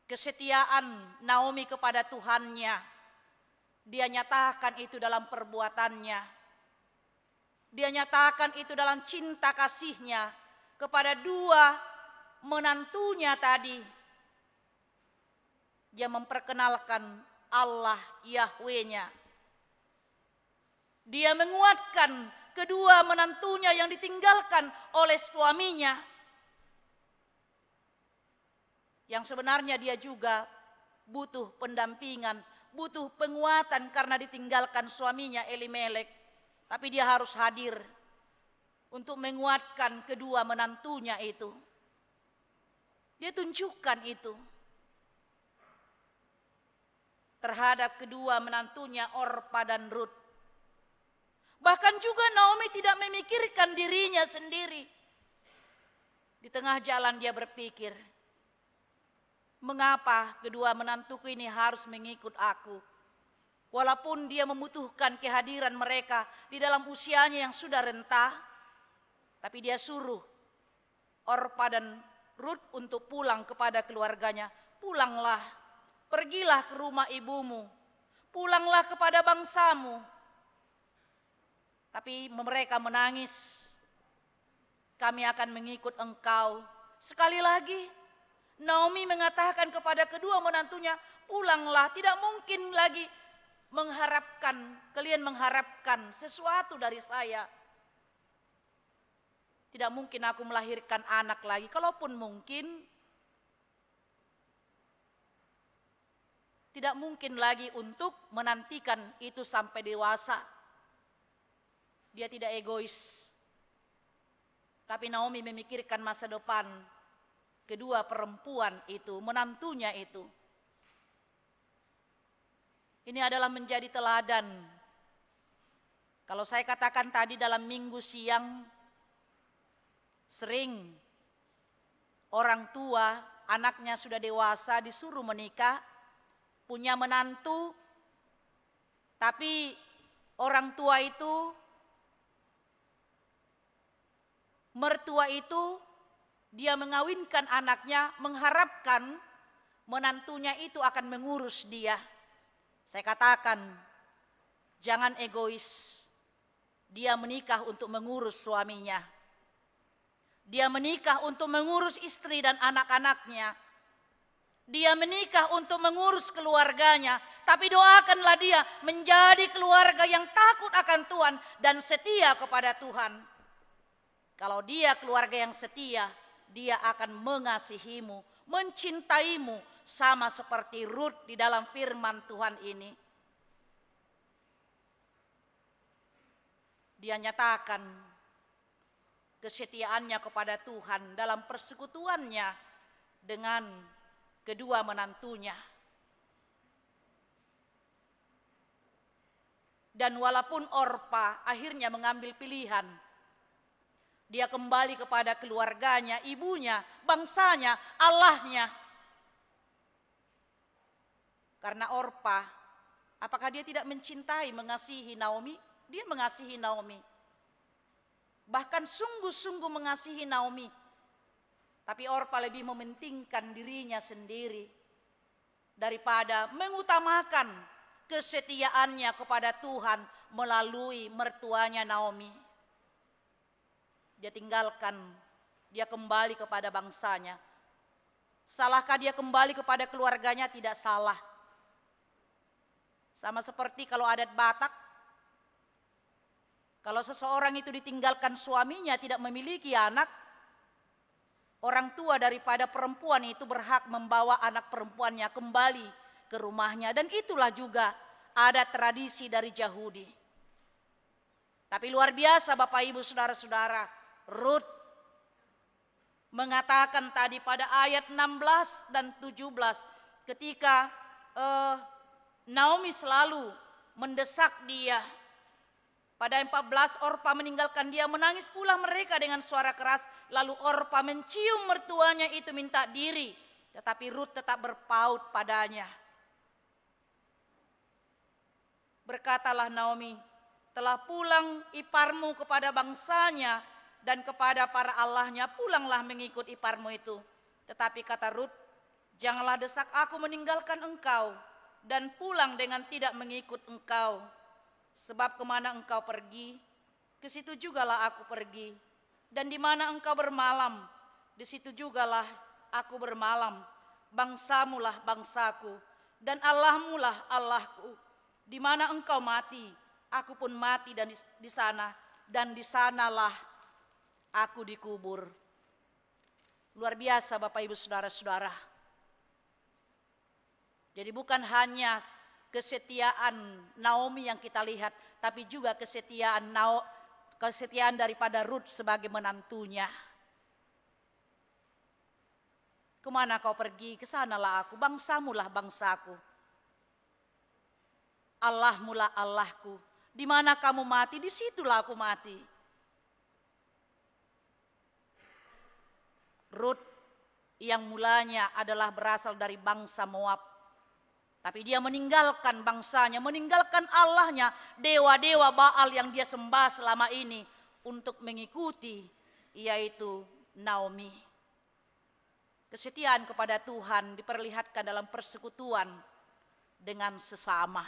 Kesetiaan Naomi kepada Tuhannya, dia nyatakan itu dalam perbuatannya. Dia nyatakan itu dalam cinta kasihnya kepada dua menantunya tadi. Dia memperkenalkan Allah Yahweh-nya. Dia menguatkan kedua menantunya yang ditinggalkan oleh suaminya. Yang sebenarnya dia juga butuh pendampingan, butuh penguatan karena ditinggalkan suaminya Elimelek. Tapi dia harus hadir untuk menguatkan kedua menantunya itu. Dia tunjukkan itu terhadap kedua menantunya Orpa dan Ruth. Bahkan juga Naomi tidak memikirkan dirinya sendiri. Di tengah jalan dia berpikir, mengapa kedua menantuku ini harus mengikut aku? Walaupun dia membutuhkan kehadiran mereka di dalam usianya yang sudah renta, tapi dia suruh Orpa dan Ruth untuk pulang kepada keluarganya. Pulanglah, pergilah ke rumah ibumu, pulanglah kepada bangsamu. Tapi mereka menangis, kami akan mengikut engkau. Sekali lagi, Naomi mengatakan kepada kedua menantunya, pulanglah, tidak mungkin lagi kalian mengharapkan sesuatu dari saya. Tidak mungkin aku melahirkan anak lagi. Kalaupun mungkin, tidak mungkin lagi untuk menantikan itu sampai dewasa. Dia tidak egois. Tapi Naomi memikirkan masa depan kedua perempuan itu, menantunya itu. Ini adalah menjadi teladan. Kalau saya katakan tadi dalam minggu siang, sering orang tua, anaknya sudah dewasa disuruh menikah, punya menantu, tapi orang tua itu, mertua itu, dia mengawinkan anaknya, mengharapkan menantunya itu akan mengurus dia. Saya katakan, jangan egois. Dia menikah untuk mengurus suaminya. Dia menikah untuk mengurus istri dan anak-anaknya. Dia menikah untuk mengurus keluarganya. Tapi doakanlah dia menjadi keluarga yang takut akan Tuhan dan setia kepada Tuhan. Kalau dia keluarga yang setia, dia akan mengasihimu, mencintaimu, sama seperti Ruth di dalam firman Tuhan ini. Dia nyatakan kesetiaannya kepada Tuhan dalam persekutuannya dengan kedua menantunya. Dan walaupun Orpa akhirnya mengambil pilihan, dia kembali kepada keluarganya, ibunya, bangsanya, Allahnya. Karena Orpa, apakah dia tidak mencintai, mengasihi Naomi? Dia mengasihi Naomi. Bahkan sungguh-sungguh mengasihi Naomi. Tapi Orpa lebih mementingkan dirinya sendiri daripada mengutamakan kesetiaannya kepada Tuhan melalui mertuanya Naomi. Dia tinggalkan, dia kembali kepada bangsanya. Salahkah dia kembali kepada keluarganya? Tidak salah. Sama seperti kalau adat Batak, kalau seseorang itu ditinggalkan suaminya tidak memiliki anak, orang tua daripada perempuan itu berhak membawa anak perempuannya kembali ke rumahnya. Dan itulah juga adat tradisi dari Yahudi. Tapi luar biasa Bapak Ibu Saudara-saudara, Rut mengatakan tadi pada ayat 16 dan 17 ketika Naomi selalu mendesak dia. Pada 14 Orpa meninggalkan dia, menangis pula mereka dengan suara keras. Lalu Orpa mencium mertuanya itu minta diri. Tetapi Rut tetap berpaut padanya. Berkatalah Naomi, telah pulang iparmu kepada bangsanya dan kepada para allahnya, pulanglah mengikut iparmu itu. Tetapi kata Rut, janganlah desak aku meninggalkan engkau dan pulang dengan tidak mengikut engkau. Sebab kemana engkau pergi, ke situ jugalah aku pergi. Dan di mana engkau bermalam, di situ jugalah aku bermalam. Bangsamulah bangsaku, dan Allahmulah Allahku. Di mana engkau mati, aku pun mati dan di sana, dan di sanalah aku dikubur. Luar biasa Bapak Ibu Saudara-saudara. Jadi bukan hanya kesetiaan Naomi yang kita lihat, tapi juga kesetiaan daripada Rut sebagai menantunya. Kemana kau pergi? Kesanalah aku. Bangsamulah bangsaku. Allahmulah Allahku. Di mana kamu mati, di situlah aku mati. Rut yang mulanya adalah berasal dari bangsa Moab. Tapi dia meninggalkan bangsanya, meninggalkan Allahnya, dewa-dewa Baal yang dia sembah selama ini untuk mengikuti, yaitu Naomi. Kesetiaan kepada Tuhan diperlihatkan dalam persekutuan dengan sesama.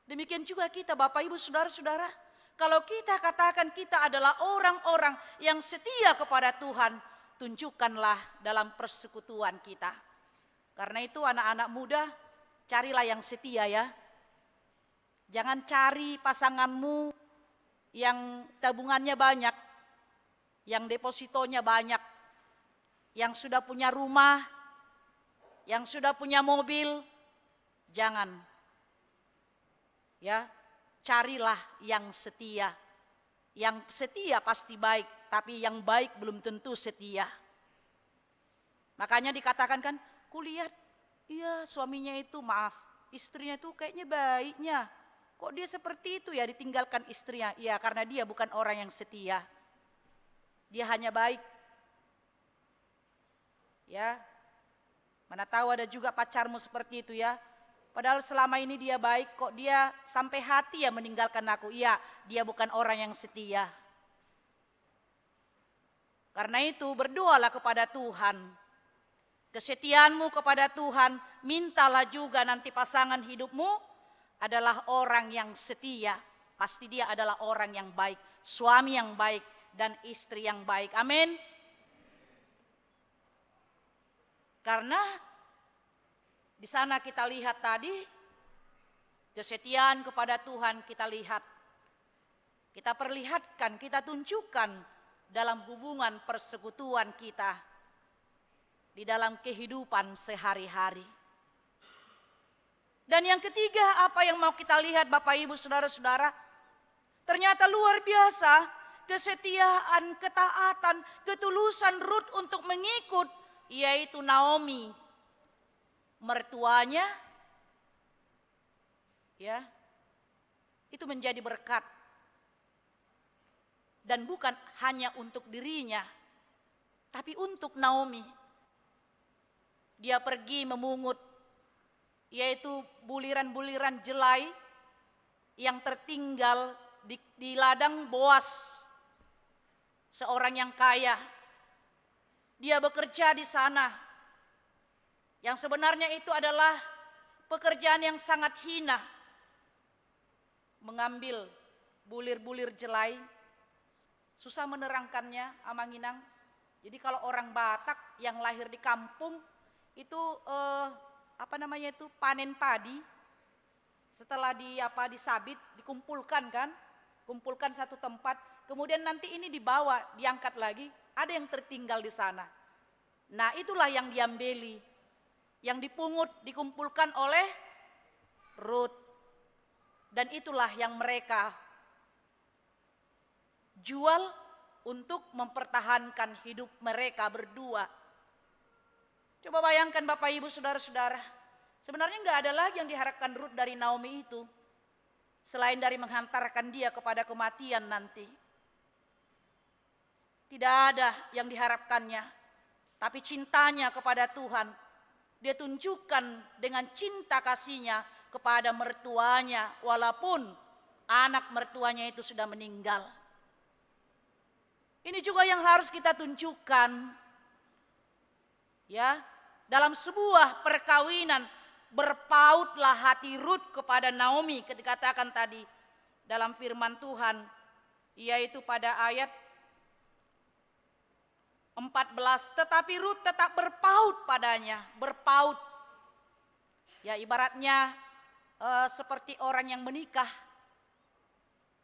Demikian juga kita Bapak Ibu Saudara-saudara, kalau kita katakan kita adalah orang-orang yang setia kepada Tuhan, tunjukkanlah dalam persekutuan kita. Karena itu anak-anak muda, carilah yang setia ya. Jangan cari pasanganmu yang tabungannya banyak, yang depositonya banyak, yang sudah punya rumah, yang sudah punya mobil. Jangan. Ya, carilah yang setia. Yang setia pasti baik, tapi yang baik belum tentu setia. Makanya dikatakan kan, kulihat, iya suaminya itu istrinya itu kayaknya baiknya. Kok dia seperti itu ya ditinggalkan istrinya? Iya karena dia bukan orang yang setia. Dia hanya baik. Ya, mana tahu ada juga pacarmu seperti itu ya. Padahal selama ini dia baik, kok dia sampai hati ya meninggalkan aku. Iya, dia bukan orang yang setia. Karena itu berdoalah kepada Tuhan. Kesetiaanmu kepada Tuhan, mintalah juga nanti pasangan hidupmu adalah orang yang setia. Pasti dia adalah orang yang baik, suami yang baik, dan istri yang baik. Amin. Karena di sana kita lihat tadi, kesetiaan kepada Tuhan kita lihat. Kita perlihatkan, kita tunjukkan dalam hubungan persekutuan kita. Di dalam kehidupan sehari-hari. Dan yang ketiga, apa yang mau kita lihat Bapak Ibu Saudara-saudara? Ternyata luar biasa kesetiaan, ketaatan, ketulusan Rut untuk mengikut, yaitu Naomi, mertuanya, ya, itu menjadi berkat. Dan bukan hanya untuk dirinya, tapi untuk Naomi. Dia pergi memungut, yaitu buliran-buliran jelai yang tertinggal di ladang Boas, seorang yang kaya. Dia bekerja di sana, yang sebenarnya itu adalah pekerjaan yang sangat hina. Mengambil bulir-bulir jelai, susah menerangkannya, Amanginang. Jadi kalau orang Batak yang lahir di kampung, itu panen padi, setelah disabit, dikumpulkan kan, kumpulkan satu tempat, kemudian nanti ini dibawa, diangkat lagi, ada yang tertinggal di sana. Nah itulah yang diambeli, yang dipungut, dikumpulkan oleh Rut. Dan itulah yang mereka jual untuk mempertahankan hidup mereka berdua. Coba bayangkan Bapak Ibu Saudara-saudara, sebenarnya nggak ada lagi yang diharapkan Rut dari Naomi itu, selain dari menghantarkan dia kepada kematian nanti. Tidak ada yang diharapkannya, tapi cintanya kepada Tuhan, dia tunjukkan dengan cinta kasihnya kepada mertuanya, walaupun anak mertuanya itu sudah meninggal. Ini juga yang harus kita tunjukkan, ya, dalam sebuah perkawinan. Berpautlah hati Rut kepada Naomi, dikatakan tadi dalam firman Tuhan, yaitu pada ayat 14, tetapi Rut tetap berpaut padanya, berpaut. Ya, ibaratnya seperti orang yang menikah.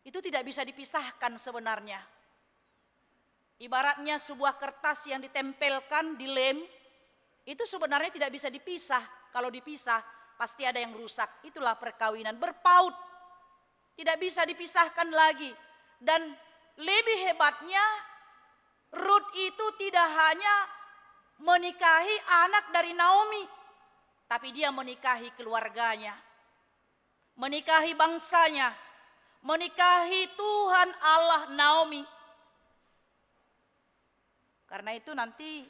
Itu tidak bisa dipisahkan sebenarnya. Ibaratnya sebuah kertas yang ditempelkan, dilem, itu sebenarnya tidak bisa dipisah. Kalau dipisah, pasti ada yang rusak. Itulah perkawinan, berpaut. Tidak bisa dipisahkan lagi. Dan lebih hebatnya, Rut itu tidak hanya menikahi anak dari Naomi, tapi dia menikahi keluarganya, menikahi bangsanya, menikahi Tuhan Allah Naomi. Karena itu nanti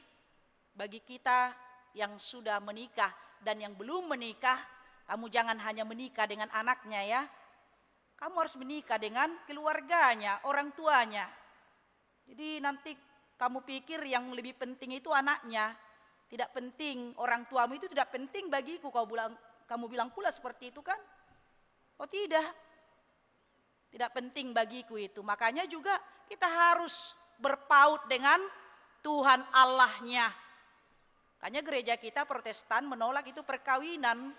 bagi kita yang sudah menikah dan yang belum menikah, kamu jangan hanya menikah dengan anaknya ya. Kamu harus menikah dengan keluarganya, orang tuanya. Jadi nanti kamu pikir yang lebih penting itu anaknya, tidak penting orang tuamu itu tidak penting bagiku. Kamu bilang pula seperti itu kan? Oh tidak, tidak penting bagiku itu. Makanya juga kita harus berpaut dengan Tuhan Allahnya. Makanya gereja kita Protestan menolak itu perkawinan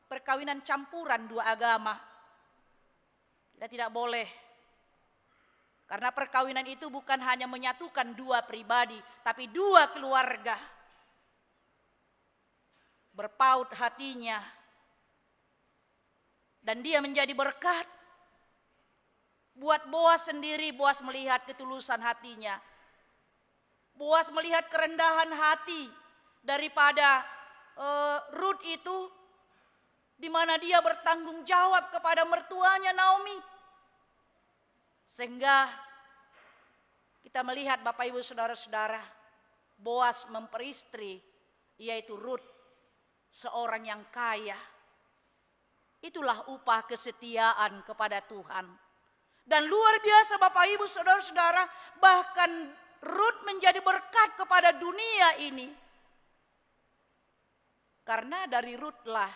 perkawinan campuran dua agama. Kita tidak boleh. Karena perkawinan itu bukan hanya menyatukan dua pribadi, tapi dua keluarga. Berpaut hatinya. Dan dia menjadi berkat. Buat Boas sendiri, Boas melihat ketulusan hatinya. Boas melihat kerendahan hati daripada Rut itu, di mana dia bertanggung jawab kepada mertuanya Naomi. Sehingga kita melihat Bapak Ibu Saudara-saudara, Boas memperistri, yaitu Rut, seorang yang kaya. Itulah upah kesetiaan kepada Tuhan. Dan luar biasa Bapak Ibu Saudara-saudara, bahkan Rut menjadi berkat kepada dunia ini. Karena dari Rutlah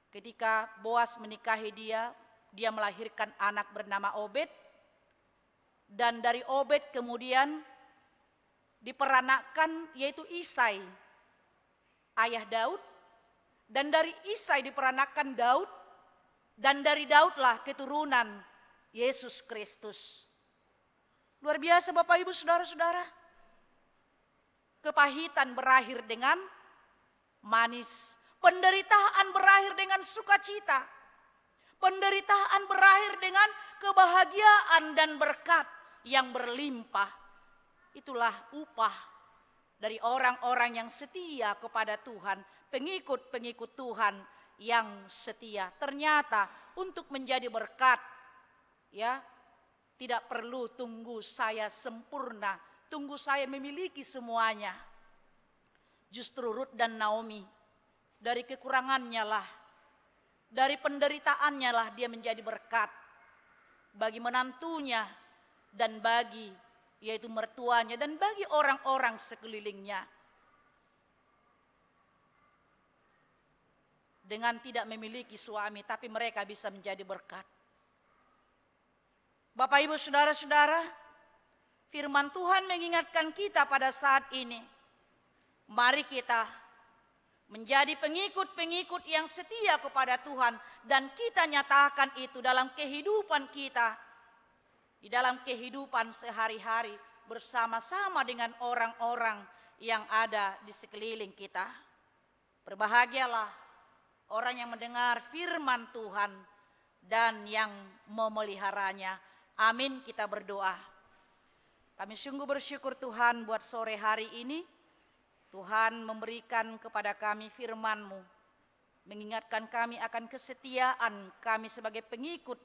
ketika Boas menikahi dia melahirkan anak bernama Obed. Dan dari Obed kemudian diperanakkan yaitu Isai, ayah Daud. Dan dari Isai diperanakkan Daud. Dan dari Daudlah keturunan Yesus Kristus. Luar biasa Bapak Ibu Saudara-saudara. Kepahitan berakhir dengan manis. Penderitaan berakhir dengan sukacita. Penderitaan berakhir dengan kebahagiaan dan berkat yang berlimpah. Itulah upah dari orang-orang yang setia kepada Tuhan. Pengikut-pengikut Tuhan yang setia. Ternyata untuk menjadi berkat, ya, tidak perlu tunggu saya sempurna, tunggu saya memiliki semuanya. Justru Rut dan Naomi, dari kekurangannya lah, dari penderitaannya lah dia menjadi berkat bagi menantunya dan bagi yaitu mertuanya dan bagi orang-orang sekelilingnya. Dengan tidak memiliki suami, tapi mereka bisa menjadi berkat. Bapak Ibu Saudara-saudara, firman Tuhan mengingatkan kita pada saat ini. Mari kita menjadi pengikut-pengikut yang setia kepada Tuhan. Dan kita nyatakan itu dalam kehidupan kita. Di dalam kehidupan sehari-hari bersama-sama dengan orang-orang yang ada di sekeliling kita. Berbahagialah orang yang mendengar firman Tuhan dan yang memeliharanya. Amin, kita berdoa. Kami sungguh bersyukur Tuhan buat sore hari ini. Tuhan memberikan kepada kami firman-Mu, mengingatkan kami akan kesetiaan kami sebagai pengikut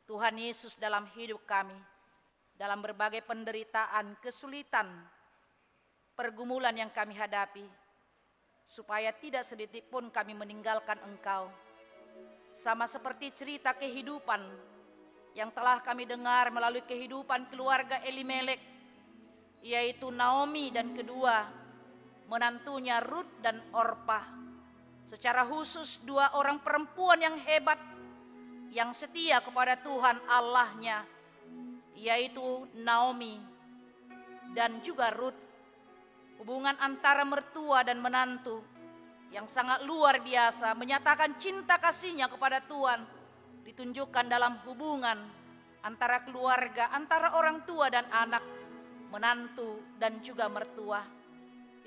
Tuhan Yesus dalam hidup kami, dalam berbagai penderitaan, kesulitan, pergumulan yang kami hadapi, supaya tidak sedetik pun kami meninggalkan Engkau. Sama seperti cerita kehidupan yang telah kami dengar melalui kehidupan keluarga Elimelek, yaitu Naomi dan kedua menantunya Rut dan Orpah. Secara khusus dua orang perempuan yang hebat, yang setia kepada Tuhan Allahnya, yaitu Naomi dan juga Rut. Hubungan antara mertua dan menantu yang sangat luar biasa, menyatakan cinta kasihnya kepada Tuhan, ditunjukkan dalam hubungan antara keluarga, antara orang tua dan anak, menantu dan juga mertua.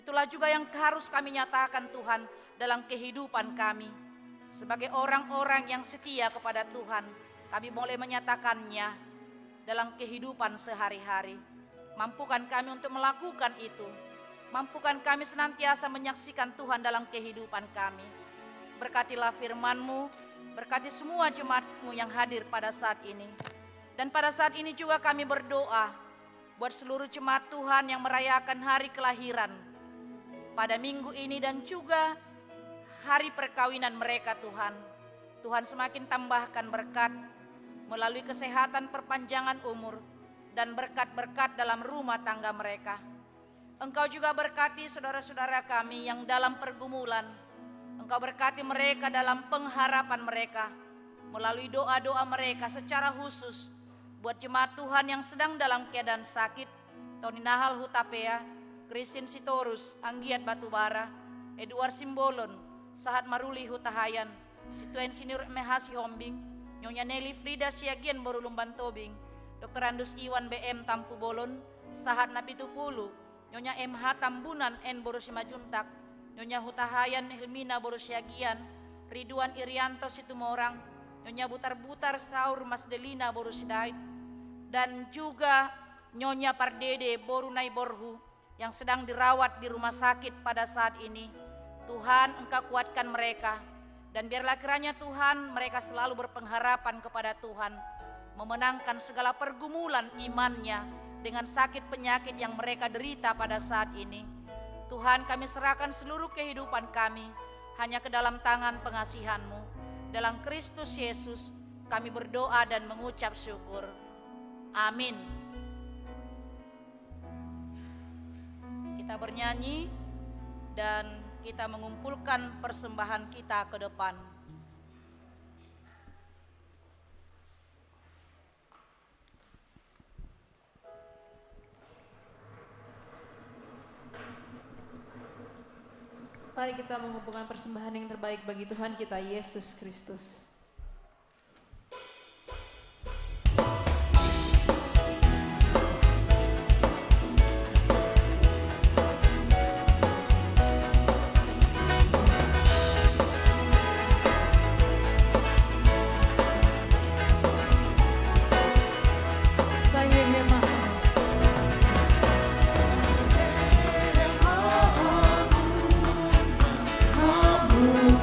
Itulah juga yang harus kami nyatakan Tuhan dalam kehidupan kami. Sebagai orang-orang yang setia kepada Tuhan, kami boleh menyatakannya dalam kehidupan sehari-hari. Mampukan kami untuk melakukan itu. Mampukan kami senantiasa menyaksikan Tuhan dalam kehidupan kami. Berkatilah firman-Mu, berkati semua jemaat-Mu yang hadir pada saat ini. Dan pada saat ini juga kami berdoa buat seluruh jemaat Tuhan yang merayakan hari kelahiran pada minggu ini dan juga hari perkawinan mereka Tuhan. Tuhan semakin tambahkan berkat melalui kesehatan, perpanjangan umur, dan berkat-berkat dalam rumah tangga mereka. Engkau juga berkati saudara-saudara kami yang dalam pergumulan. Engkau berkati mereka dalam pengharapan mereka melalui doa-doa mereka secara khusus buat jemaat Tuhan yang sedang dalam keadaan sakit. Tony Nahal Hutapea, Christine Sitorus, Anggiat Batubara, Edward Simbolon, Sahat Maruli Hutahayan, Situen Sinur Mehasi Hombing, Nyonya Nelly Frida Siagian Borulum Bantobing, Dr. Andus Iwan BM Tampu Bolon, Sahat Napitupulu, Nyonya MH Tambunan N Borusima Juntak, Nyonya Hutahayan Helmina Borusiagian, Ridwan Irianto Situmorang, Nyonya Butar-Butar Saur Mas Delina Borusidait, dan juga Nyonya Pardede Borunai Borhu yang sedang dirawat di rumah sakit pada saat ini. Tuhan, Engkau kuatkan mereka, dan biarlah kiranya Tuhan mereka selalu berpengharapan kepada Tuhan, memenangkan segala pergumulan imannya dengan sakit penyakit yang mereka derita pada saat ini. Tuhan, kami serahkan seluruh kehidupan kami hanya ke dalam tangan pengasihan-Mu. Dalam Kristus Yesus kami berdoa dan mengucap syukur. Amin. Kita bernyanyi dan kita mengumpulkan persembahan kita ke depan. Mari kita mengumpulkan persembahan yang terbaik bagi Tuhan kita Yesus Kristus.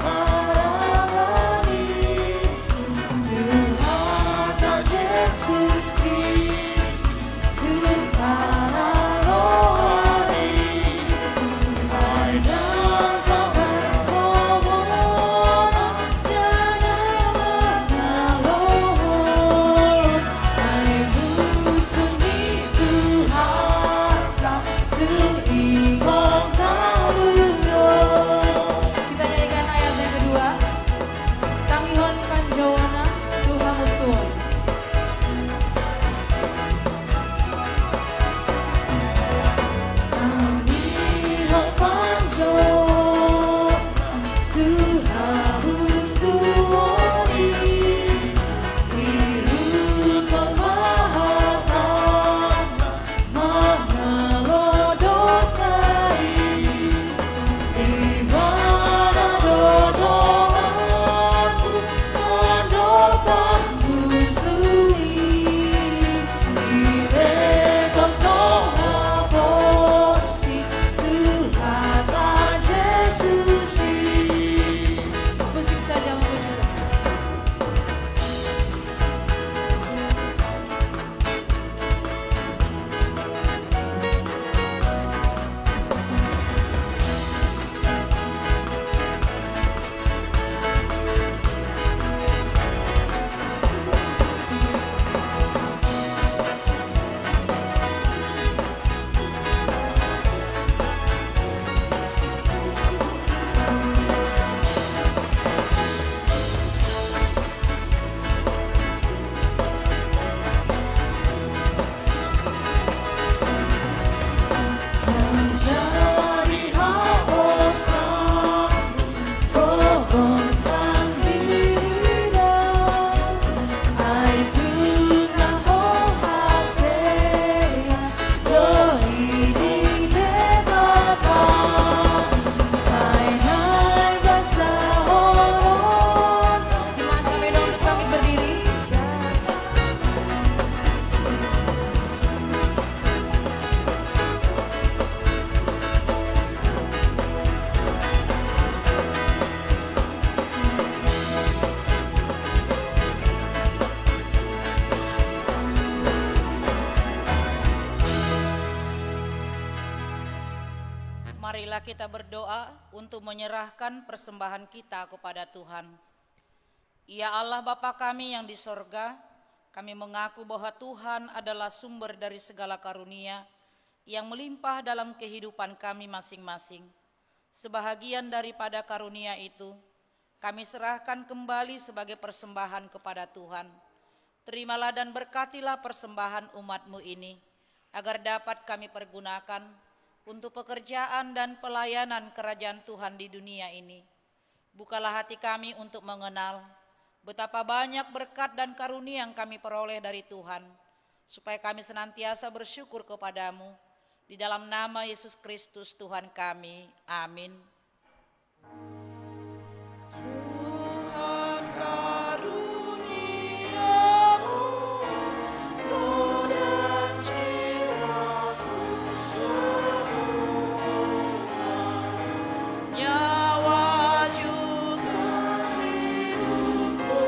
Para Marilah kita berdoa untuk menyerahkan persembahan kita kepada Tuhan. Ya Allah Bapa kami yang di sorga, kami mengaku bahwa Tuhan adalah sumber dari segala karunia yang melimpah dalam kehidupan kami masing-masing. Sebahagian daripada karunia itu, kami serahkan kembali sebagai persembahan kepada Tuhan. Terimalah dan berkatilah persembahan umat-Mu ini, agar dapat kami pergunakan untuk pekerjaan dan pelayanan kerajaan Tuhan di dunia ini. Bukalah hati kami untuk mengenal betapa banyak berkat dan karunia yang kami peroleh dari Tuhan, supaya kami senantiasa bersyukur kepadamu. Di dalam nama Yesus Kristus Tuhan kami. Amin. Tuhan karuniamu, roh dan jiwaku semua, nyawa juga hidupku,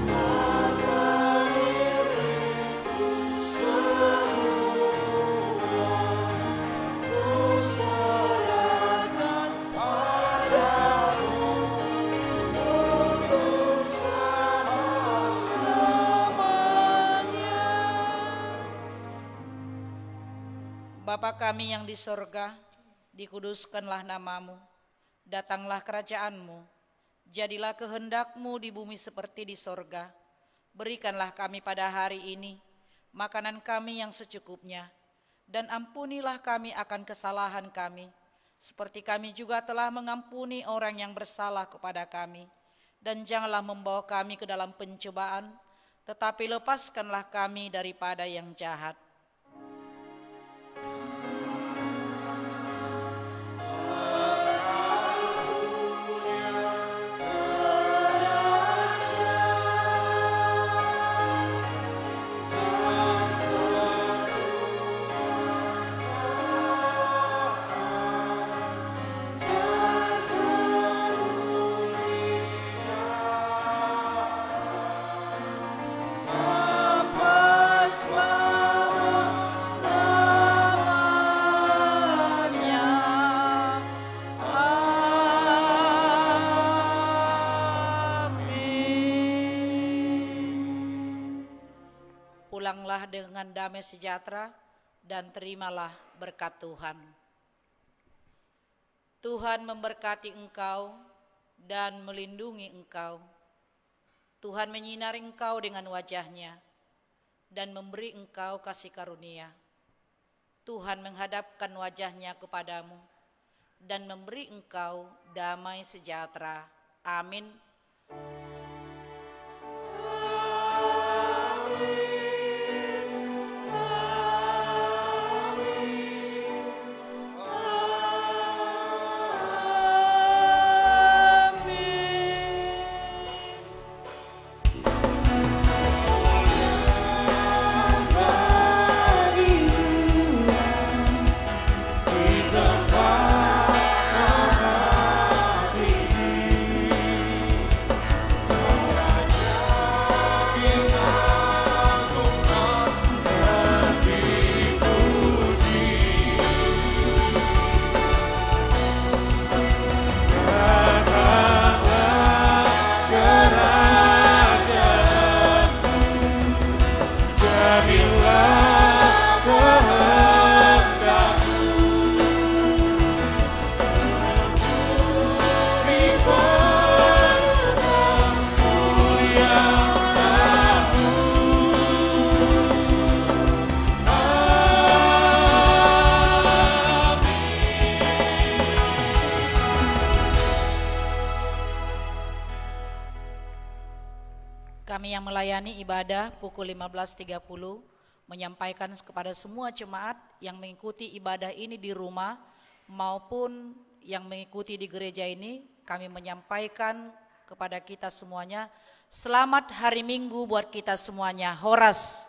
maka diriku semua ku serahkan padamu untuk selamanya. Bapa kami yang di sorga, dikuduskanlah namamu, datanglah kerajaan-Mu, jadilah kehendak-Mu di bumi seperti di sorga. Berikanlah kami pada hari ini makanan kami yang secukupnya, dan ampunilah kami akan kesalahan kami, seperti kami juga telah mengampuni orang yang bersalah kepada kami. Dan janganlah membawa kami ke dalam pencobaan, tetapi lepaskanlah kami daripada yang jahat. Pulanglah dengan damai sejahtera dan terimalah berkat Tuhan. Tuhan memberkati engkau dan melindungi engkau. Tuhan menyinari engkau dengan wajah-Nya dan memberi engkau kasih karunia. Tuhan menghadapkan wajah-Nya kepadamu dan memberi engkau damai sejahtera. Amin. Kami yang melayani ibadah pukul 15.30 menyampaikan kepada semua jemaat yang mengikuti ibadah ini di rumah maupun yang mengikuti di gereja ini, kami menyampaikan kepada kita semuanya, selamat hari Minggu buat kita semuanya. Horas.